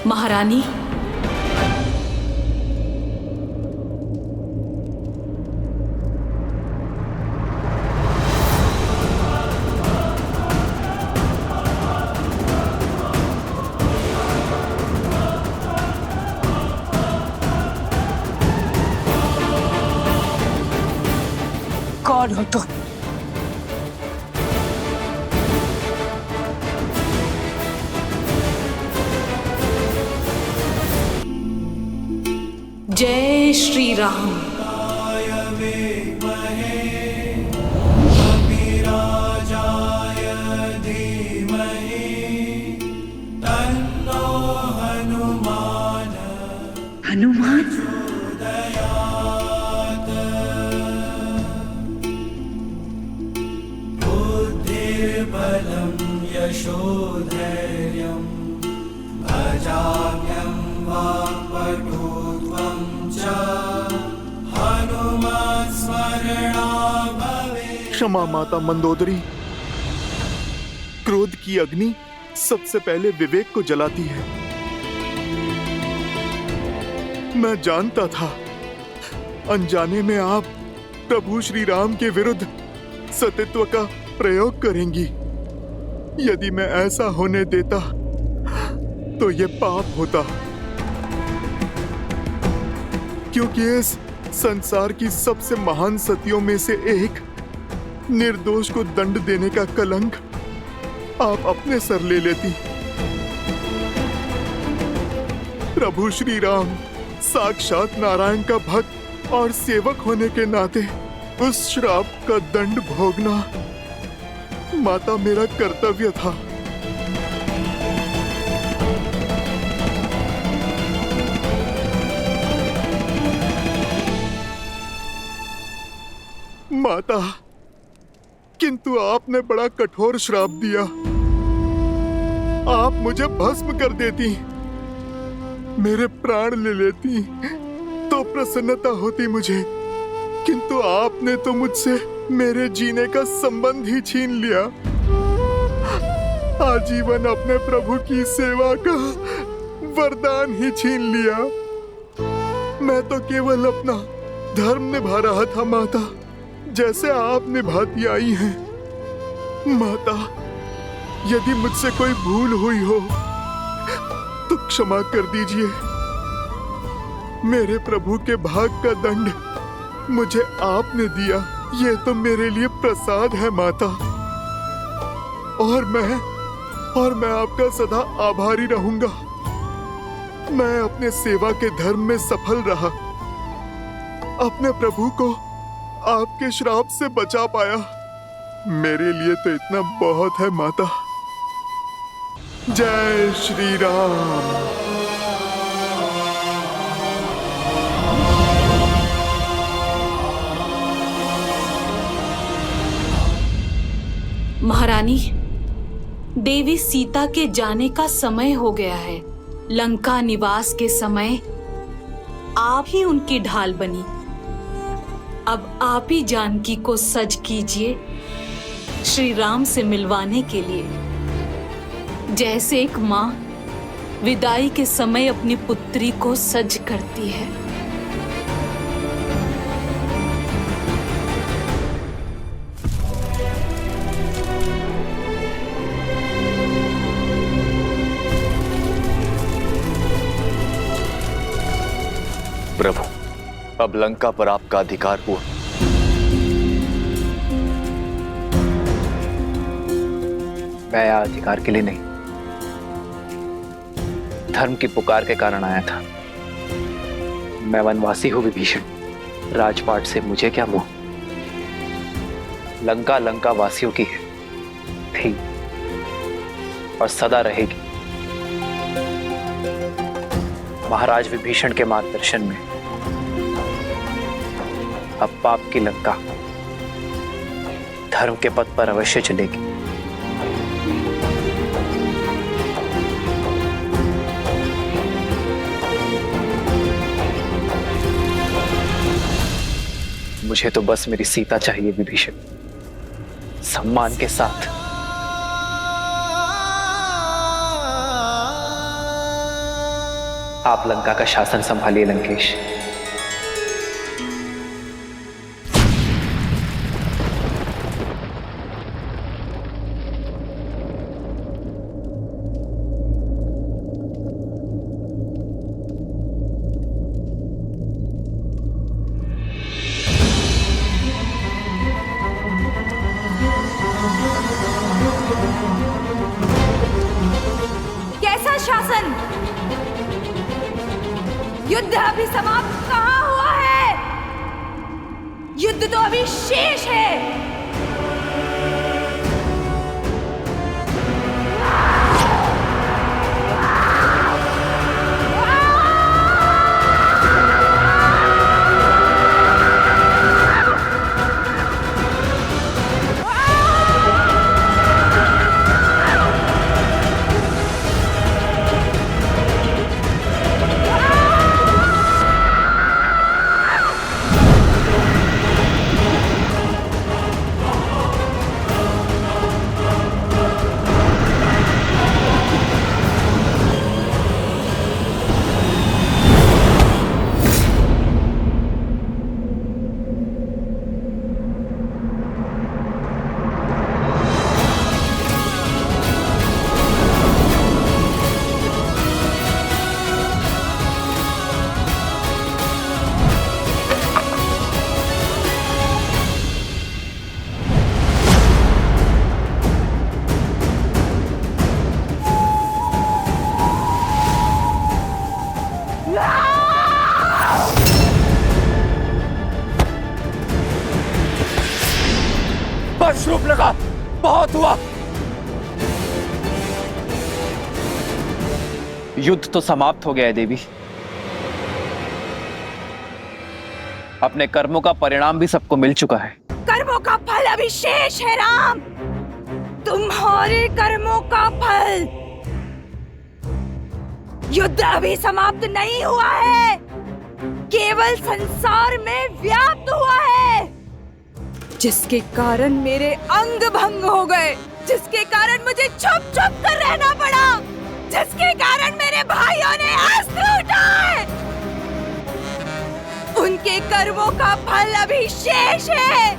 महारानी, कौन हो तुम? जय श्री राम। हनुमान। बुद्धिर्बलं यशोधैर्यं भजाम्यं वाक्पटुत्वं च हनुमत् स्मरणा भवेत्। क्षमा माता मंदोदरी। क्रोध की अग्नि सबसे पहले विवेक को जलाती है। मैं जानता था अनजाने में आप प्रभु श्री राम के विरुद्ध सतीत्व का प्रयोग करेंगी। यदि मैं ऐसा होने देता तो ये पाप होता, क्योंकि इस संसार की सबसे महान सतियों में से एक निर्दोष को दंड देने का कलंक आप अपने सर ले लेती। प्रभु श्री राम साक्षात नारायण का भक्त और सेवक होने के नाते उस श्राप का दंड भोगना माता मेरा कर्तव्य था। माता, किंतु आपने बड़ा कठोर श्राप दिया। आप मुझे भस्म कर देती, मेरे प्राण ले लेती तो प्रसन्नता होती मुझे, किंतु आपने तो मुझसे मेरे जीने का संबंध ही छीन लिया। आजीवन अपने प्रभु की सेवा का वरदान ही छीन लिया। मैं तो केवल अपना धर्म निभा रहा था माता, जैसे आप निभाती आई हैं। माता, यदि मुझसे कोई भूल हुई हो तो क्षमा कर दीजिए। मेरे प्रभु के भाग का दंड मुझे आपने दिया, ये तो मेरे लिए प्रसाद है माता। और मैं आपका सदा आभारी रहूंगा। मैं अपने सेवा के धर्म में सफल रहा, अपने प्रभु को आपके श्राप से बचा पाया। मेरे लिए तो इतना बहुत है माता। जय श्री राम। महारानी, देवी सीता के जाने का समय हो गया है। लंका निवास के समय आप ही उनकी ढाल बनी। अब आप ही जानकी को सज कीजिए श्री राम से मिलवाने के लिए, जैसे एक माँ विदाई के समय अपनी पुत्री को सज करती है। प्रभु, अब लंका पर आपका अधिकार हुआ। मैं यहाँ अधिकार के लिए नहीं, धर्म की पुकार के कारण आया था। मैं वनवासी हूं विभीषण, राजपाट से मुझे क्या मोह। लंका लंका वासियों की है, थी और सदा रहेगी। महाराज विभीषण के मार्गदर्शन में अब पाप की लंका धर्म के पथ पर अवश्य चलेगी। मुझे तो बस मेरी सीता चाहिए विभीषण, सम्मान के साथ। आप लंका का शासन संभालिए लंकेश। कैसा शासन? युद्ध अभी समाप्त कहाँ हुआ है? युद्ध तो अभी शेष है। शूर्पणखा, बहुत हुआ। युद्ध तो समाप्त हो गया है देवी। अपने कर्मों का परिणाम भी सबको मिल चुका है। कर्मों का फल अभी शेष है राम, तुम्हारे कर्मों का फल। युद्ध अभी समाप्त नहीं हुआ है, केवल संसार में व्याप्त हुआ है, जिसके कारण मेरे अंग भंग हो गए, जिसके कारण मुझे छुप छुप कर रहना पड़ा, जिसके कारण मेरे भाइयों ने अस्त्र उठाए। उनके कर्मों का फल अभी शेष है।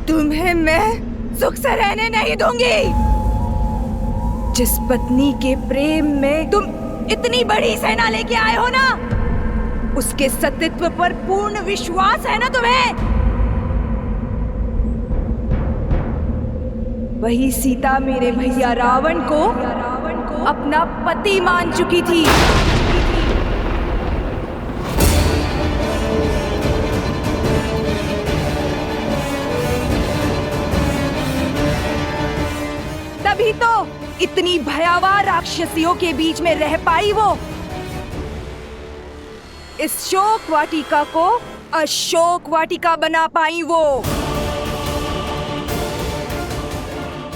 तुम्हें मैं सुख से रहने नहीं दूंगी। जिस पत्नी के प्रेम में तुम इतनी बड़ी सेना लेके आए हो ना, उसके सतीत्व पर पूर्ण विश्वास है ना तुम्हें? वही सीता मेरे भैया रावण को अपना पति मान चुकी थी। तभी तो इतनी भयावह राक्षसियों के बीच में रह पाई वो। इस शोक वाटिका को अशोक वाटिका बना पाई वो।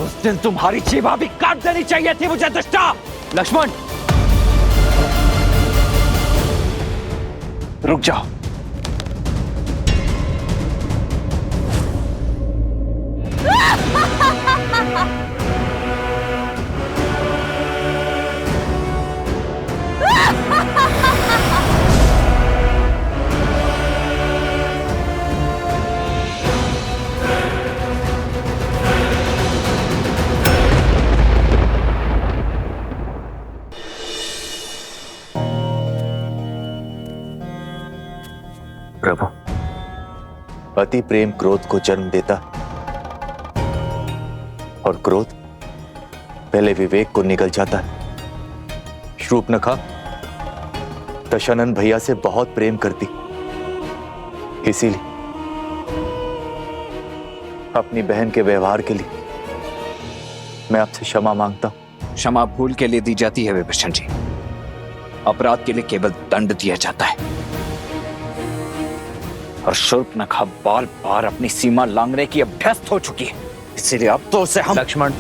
उस दिन तुम्हारी जीवा भी काट देनी चाहिए थी मुझे दुष्टा। लक्ष्मण, रुक जाओ। प्रभु, अति प्रेम क्रोध को जन्म देता और क्रोध पहले विवेक को निगल जाता है। शूर्पणखा दशानन भैया से बहुत प्रेम करती, इसीलिए अपनी बहन के व्यवहार के लिए मैं आपसे क्षमा मांगता हूं। क्षमा भूल के लिए दी जाती है विभीषण जी, अपराध के लिए केवल दंड दिया जाता है। और शूर्पणखा बार बार अपनी सीमा लांघने की अभ्यस्त हो चुकी है, इसीलिए अब तो उसे हम। लक्ष्मण,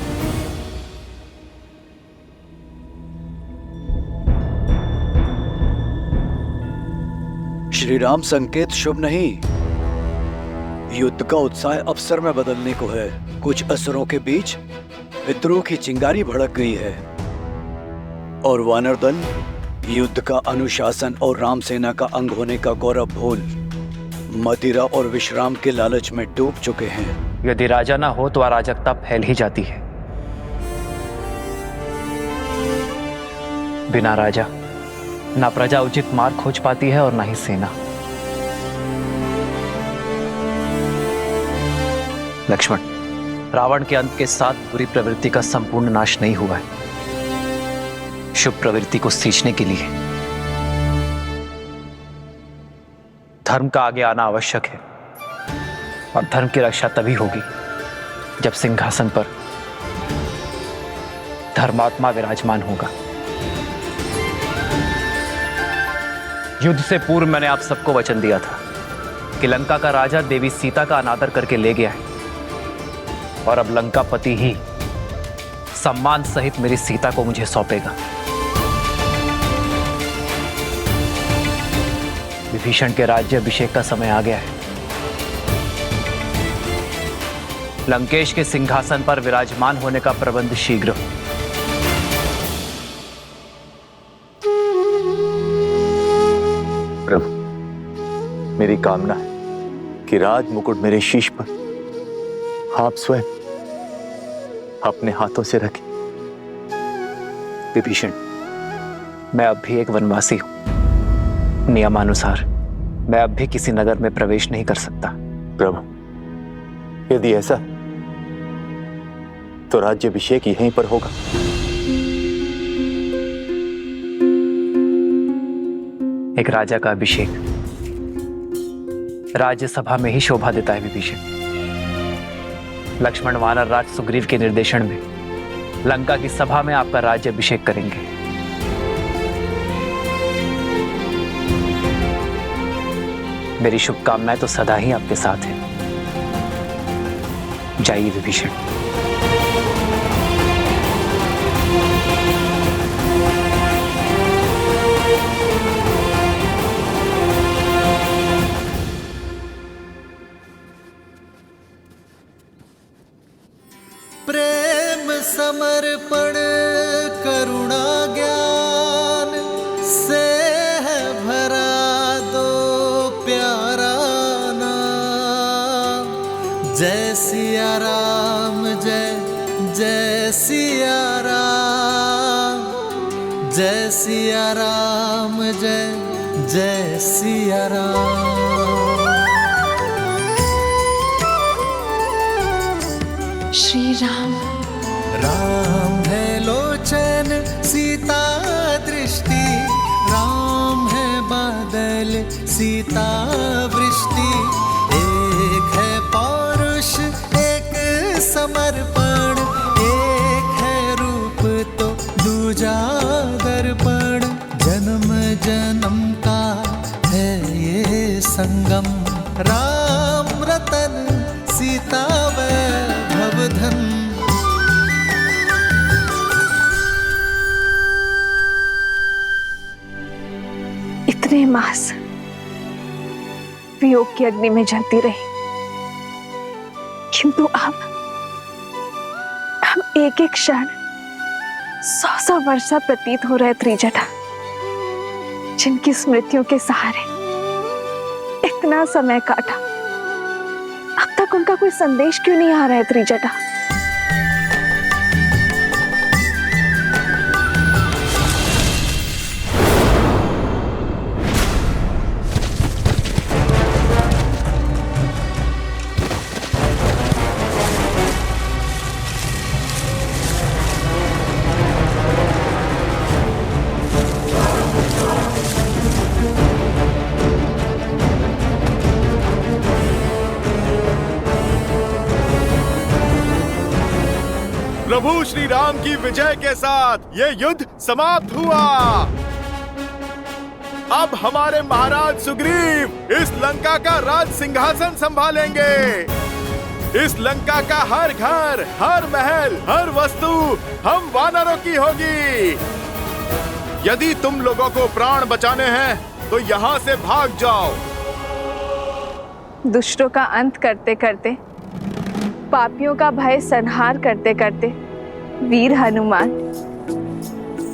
श्री राम, संकेत शुभ नहीं। युद्ध का उत्साह अवसर में बदलने को है। कुछ असुरों के बीच विद्रोह की चिंगारी भड़क गई है और वानर दल युद्ध का अनुशासन और राम सेना का अंग होने का गौरव भूल मदिरा और विश्राम के लालच में डूब चुके हैं। यदि राजा ना हो तो अराजकता फैल ही जाती है। बिना राजा ना प्रजा उचित मार्ग खोज पाती है और ना ही सेना। लक्ष्मण, रावण के अंत के साथ बुरी प्रवृत्ति का संपूर्ण नाश नहीं हुआ है। शुभ प्रवृत्ति को सींचने के लिए धर्म का आगे आना आवश्यक है, और धर्म की रक्षा तभी होगी जब सिंहासन पर धर्मात्मा विराजमान होगा। युद्ध से पूर्व मैंने आप सबको वचन दिया था कि लंका का राजा देवी सीता का अनादर करके ले गया है, और अब लंकापति ही सम्मान सहित मेरी सीता को मुझे सौंपेगा। विभीषण के राज्य अभिषेक का समय आ गया है। लंकेश के सिंहासन पर विराजमान होने का प्रबंध शीघ्र हो। प्रभु, मेरी कामना है कि राज मुकुट मेरे शीश पर आप स्वयं अपने हाथों से रखें। विभीषण, मैं अब भी एक वनवासी हूं। नियमानुसार मैं अब भी किसी नगर में प्रवेश नहीं कर सकता। प्रभु, यदि ऐसा तो राज्याभिषेक यहीं पर होगा। एक राजा का अभिषेक राज्यसभा में ही शोभा देता है विभीषण। लक्ष्मण वानर राज सुग्रीव के निर्देशन में लंका की सभा में आपका राज्य अभिषेक करेंगे। मेरी शुभकामनाएं तो सदा ही आपके साथ हैं। जाइए विभीषण। प्रेम समर्पण करुणा ज्ञान से है भरा दो प्यारा नाम। जय सिया राम जय जय सिया राम, जय सिया राम जय जय सिया राम। श्री राम। राम है लोचन सीता दृष्टि, राम है बादल सीता वृष्टि। एक है पौरुष एक समर्पण, एक है रूप तो दूजा दर्पण। जन्म जन्म का है ये संगम, राम रतन सीता वैभव धन। इतने मास वियोग की अग्नि में जलती रही, किंतु अब हम एक एक क्षण 100 वर्षा प्रतीत हो रहे त्रिजटा, जिनकी स्मृतियों के सहारे इतना समय काटा, अब तक उनका कोई संदेश क्यों नहीं आ रहा है त्रिजटा? प्रभु श्री राम की विजय के साथ ये युद्ध समाप्त हुआ। अब हमारे महाराज सुग्रीव इस लंका का राज सिंहासन संभालेंगे। इस लंका का हर घर, हर महल, हर वस्तु हम वानरों की होगी। यदि तुम लोगों को प्राण बचाने हैं तो यहाँ से भाग जाओ। दुष्टों का अंत करते करते, पापियों का भय संहार करते करते वीर हनुमान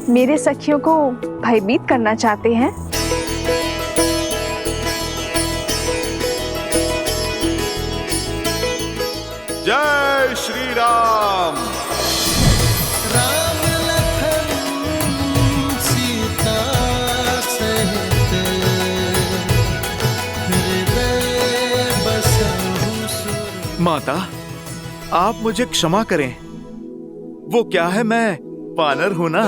मेरे सखियों को भयभीत करना चाहते हैं। जय श्री राम। राम लखन सीता सहित हृदय बसहु सुर। माता, आप मुझे क्षमा करें। वो क्या है, मैं वानर हूं ना,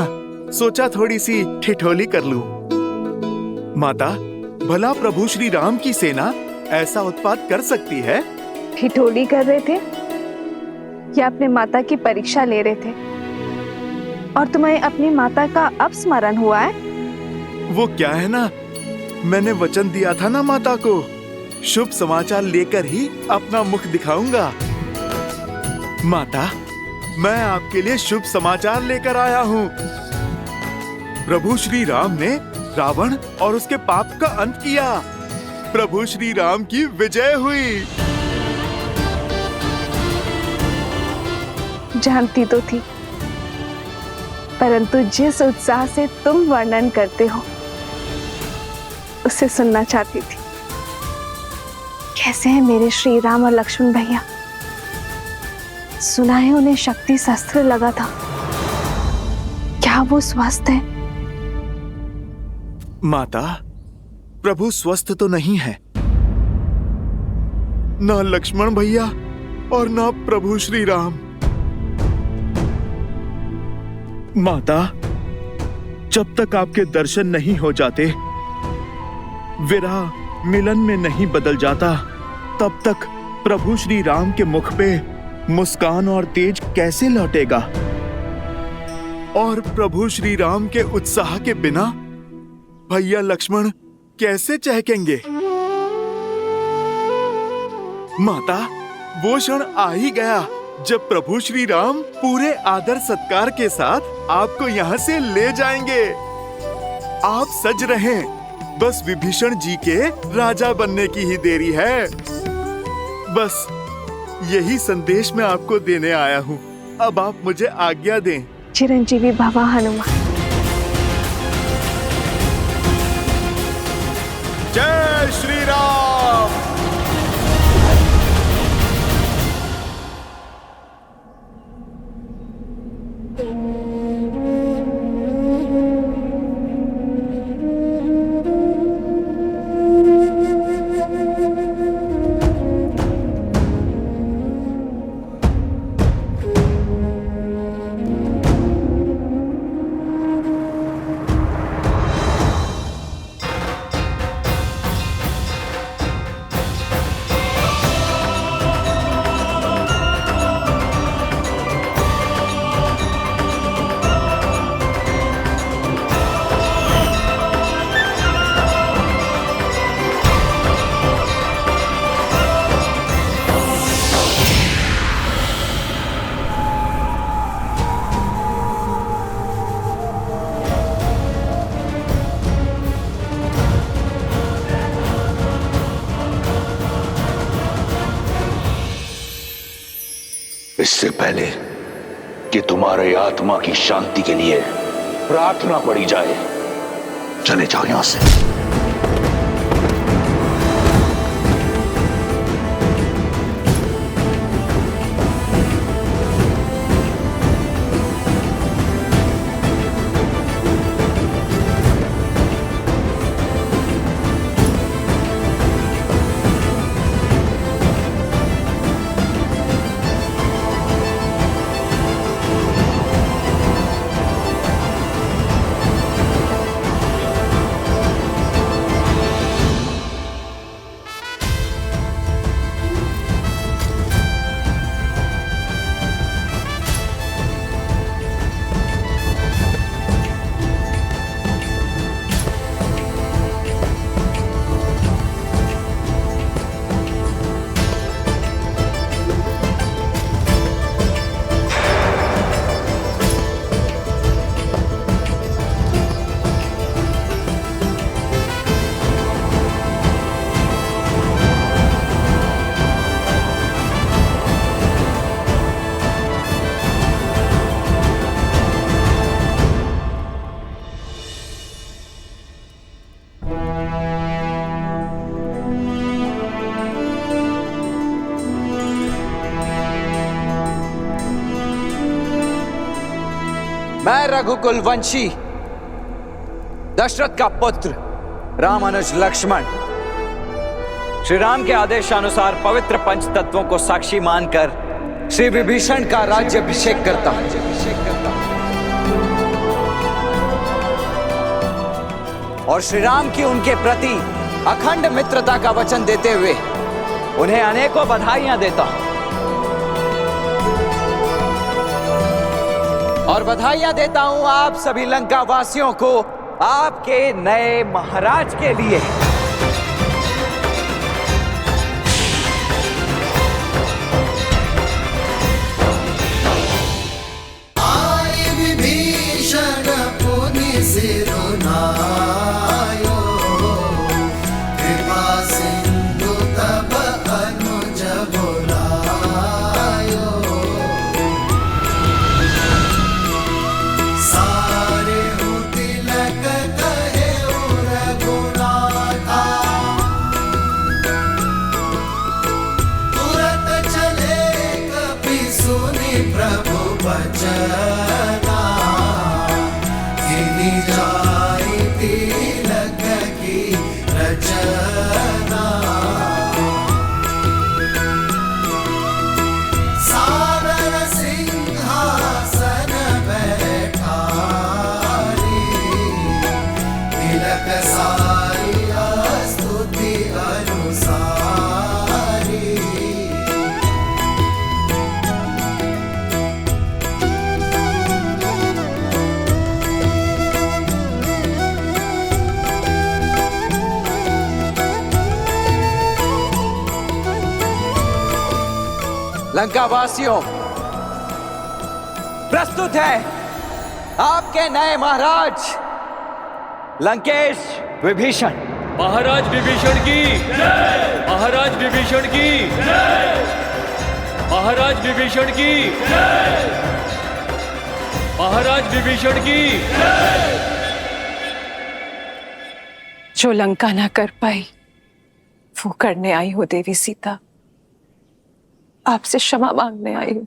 सोचा थोड़ी सी ठिठोली कर लूं। माता, भला प्रभु श्री राम की सेना ऐसा उत्पात कर सकती है? ठिठोली कर रहे थे या अपने माता की परीक्षा ले रहे थे? और तुम्हें अपनी माता का अपस्मरण हुआ है? वो क्या है ना, मैंने वचन दिया था ना माता को, शुभ समाचार लेकर ही अपना मुख दिखाऊंगा। माता, मैं आपके लिए शुभ समाचार लेकर आया हूँ। प्रभु श्री राम ने रावण और उसके पाप का अंत किया। प्रभु श्री राम की विजय हुई। जानती तो थी, परंतु जिस उत्साह से तुम वर्णन करते हो उसे सुनना चाहती थी। कैसे हैं मेरे श्री राम और लक्ष्मण भैया? सुना है उन्हें शक्ति शस्त्र लगा था, क्या वो स्वस्थ है? माता, प्रभु स्वस्थ तो नहीं है। न लक्ष्मण भैया और न प्रभु श्री राम। माता, जब तक आपके दर्शन नहीं हो जाते, विरह मिलन में नहीं बदल जाता, तब तक प्रभु श्री राम के मुख पे मुस्कान और तेज कैसे लौटेगा? और प्रभु श्री राम के उत्साह के बिना भैया लक्ष्मण कैसे चहकेंगे? माता, वो क्षण आ ही गया जब प्रभु श्री राम पूरे आदर सत्कार के साथ आपको यहाँ से ले जाएंगे। आप सज रहें, बस विभीषण जी के राजा बनने की ही देरी है। बस यही संदेश मैं आपको देने आया हूँ। अब आप मुझे आज्ञा दें। चिरंजीवी भव हनुमान। जय श्री राम। इससे पहले कि तुम्हारे आत्मा की शांति के लिए प्रार्थना पड़ी जाए, चले जाओ यहां से। मैं रघुकुल वंशी दशरथ का पुत्र रामानुज लक्ष्मण श्री राम के आदेशानुसार पवित्र पंच तत्वों को साक्षी मानकर श्री विभीषण का राज्याभिषेक करता हूं। और श्री राम की उनके प्रति अखंड मित्रता का वचन देते हुए उन्हें अनेकों बधाइयां देता हूं। और बधाइयां देता हूं आप सभी लंका वासियों को आपके नए महाराज के लिए। आए विभीषण पुनि सिरुनायो, कृपा सिंधु तब अनुज बुलायो। सारे तिलक कहे रघुनाथा, तुरत चले कपि सुनि प्रभु बचना, गिनी जाई तिलक की रचना। सादर सिंहासन बैठारी, तिलक सारी स्तुति अनुसारी। लंका वासियों, प्रस्तुत है आपके नए महाराज लंकेश विभीषण। महाराज विभीषण की जय! महाराज विभीषण की जय! महाराज विभीषण की जय! महाराज विभीषण की जय! जो लंका ना कर पाई वो करने आई हो देवी सीता। आपसे क्षमा मांगने आई हूं।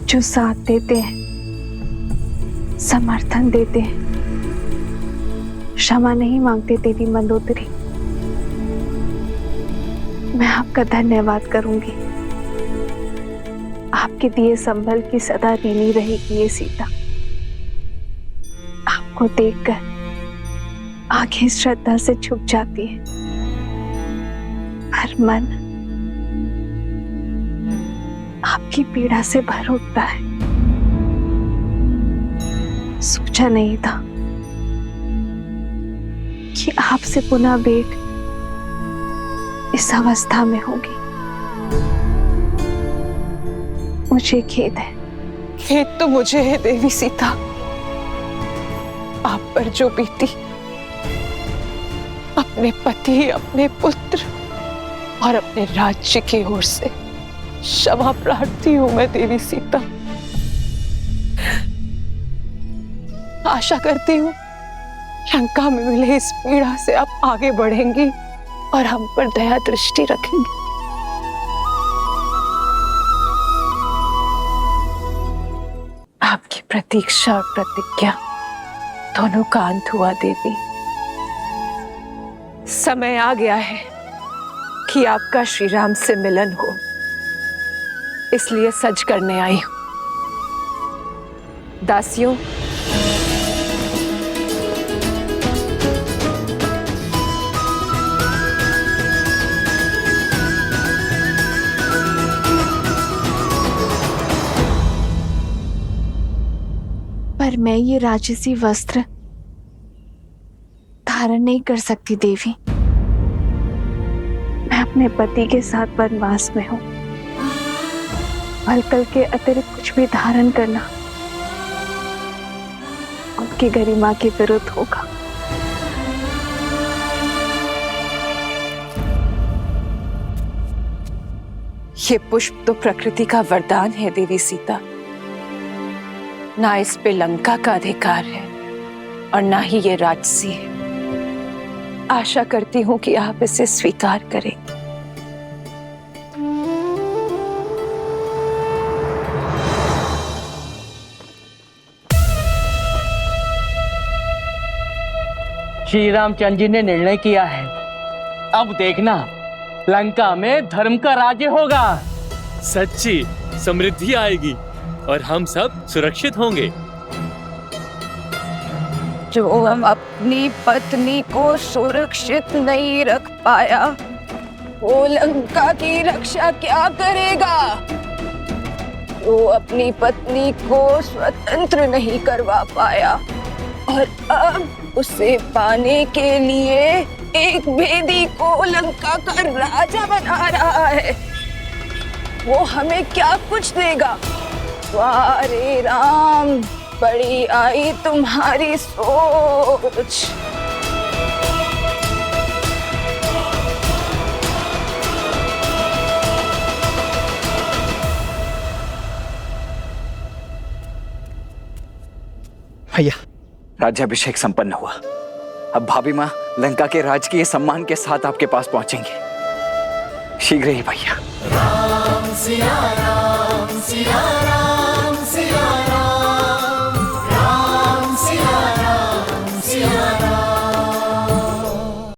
जो साथ देते हैं, समर्थन देते हैं, क्षमा नहीं मांगते देवी मंदोदरी। मैं आपका धन्यवाद करूंगी। आपके दिए संभल की सदा ऋणी रहेगी ये सीता। आपको देखकर आंखें श्रद्धा से झुक जाती है, पर मन आपकी पीड़ा से भर उठता है। सोचा नहीं था कि आपसे पुनः भेंट इस अवस्था में होगी। मुझे खेद है। खेद तो मुझे है देवी सीता। आप पर जो बीती, अपने पति, अपने पुत्र और अपने राज्य की ओर से क्षमा प्रार्थी हूं मैं देवी सीता। आशा करती हूं लंका में मिले इस पीड़ा से आप आगे बढ़ेंगी और हम पर दया दृष्टि रखेंगे। आपकी प्रतीक्षा और प्रतिज्ञा दोनों का अंत हुआ देवी। समय आ गया है कि आपका श्री राम से मिलन हो, इसलिए सज करने आई हूं। दासियों, पर मैं ये राजसी वस्त्र धारण नहीं कर सकती देवी। मैं अपने पति के साथ वनवास में हूं। वल्कल के अतिरिक्त कुछ भी धारण करना उनकी गरिमा के विरुद्ध होगा। ये पुष्प तो प्रकृति का वरदान है देवी सीता। ना इस पे लंका का अधिकार है और ना ही ये राजसी है। आशा करती हूं कि आप इसे स्वीकार करें। श्री रामचंद्र जी ने निर्णय किया है, अब देखना लंका में धर्म का राज्य होगा। सच्ची समृद्धि आएगी और हम सब सुरक्षित होंगे। जो अपनी पत्नी को सुरक्षित नहीं रख पाया, वो लंका की रक्षा क्या करेगा? जो अपनी पत्नी को स्वतंत्र नहीं करवा पाया और अब उसे पाने के लिए एक भेदी को लंका का राजा बना रहा है, वो हमें क्या कुछ देगा? वाह रे राम, बड़ी आई तुम्हारी सोच। भैया, राज्याभिषेक संपन्न हुआ। अब भाभी माँ लंका के राजकीय सम्मान के साथ आपके पास पहुंचेंगे। शीघ्र ही भैया। राम सिया राम सिया राम।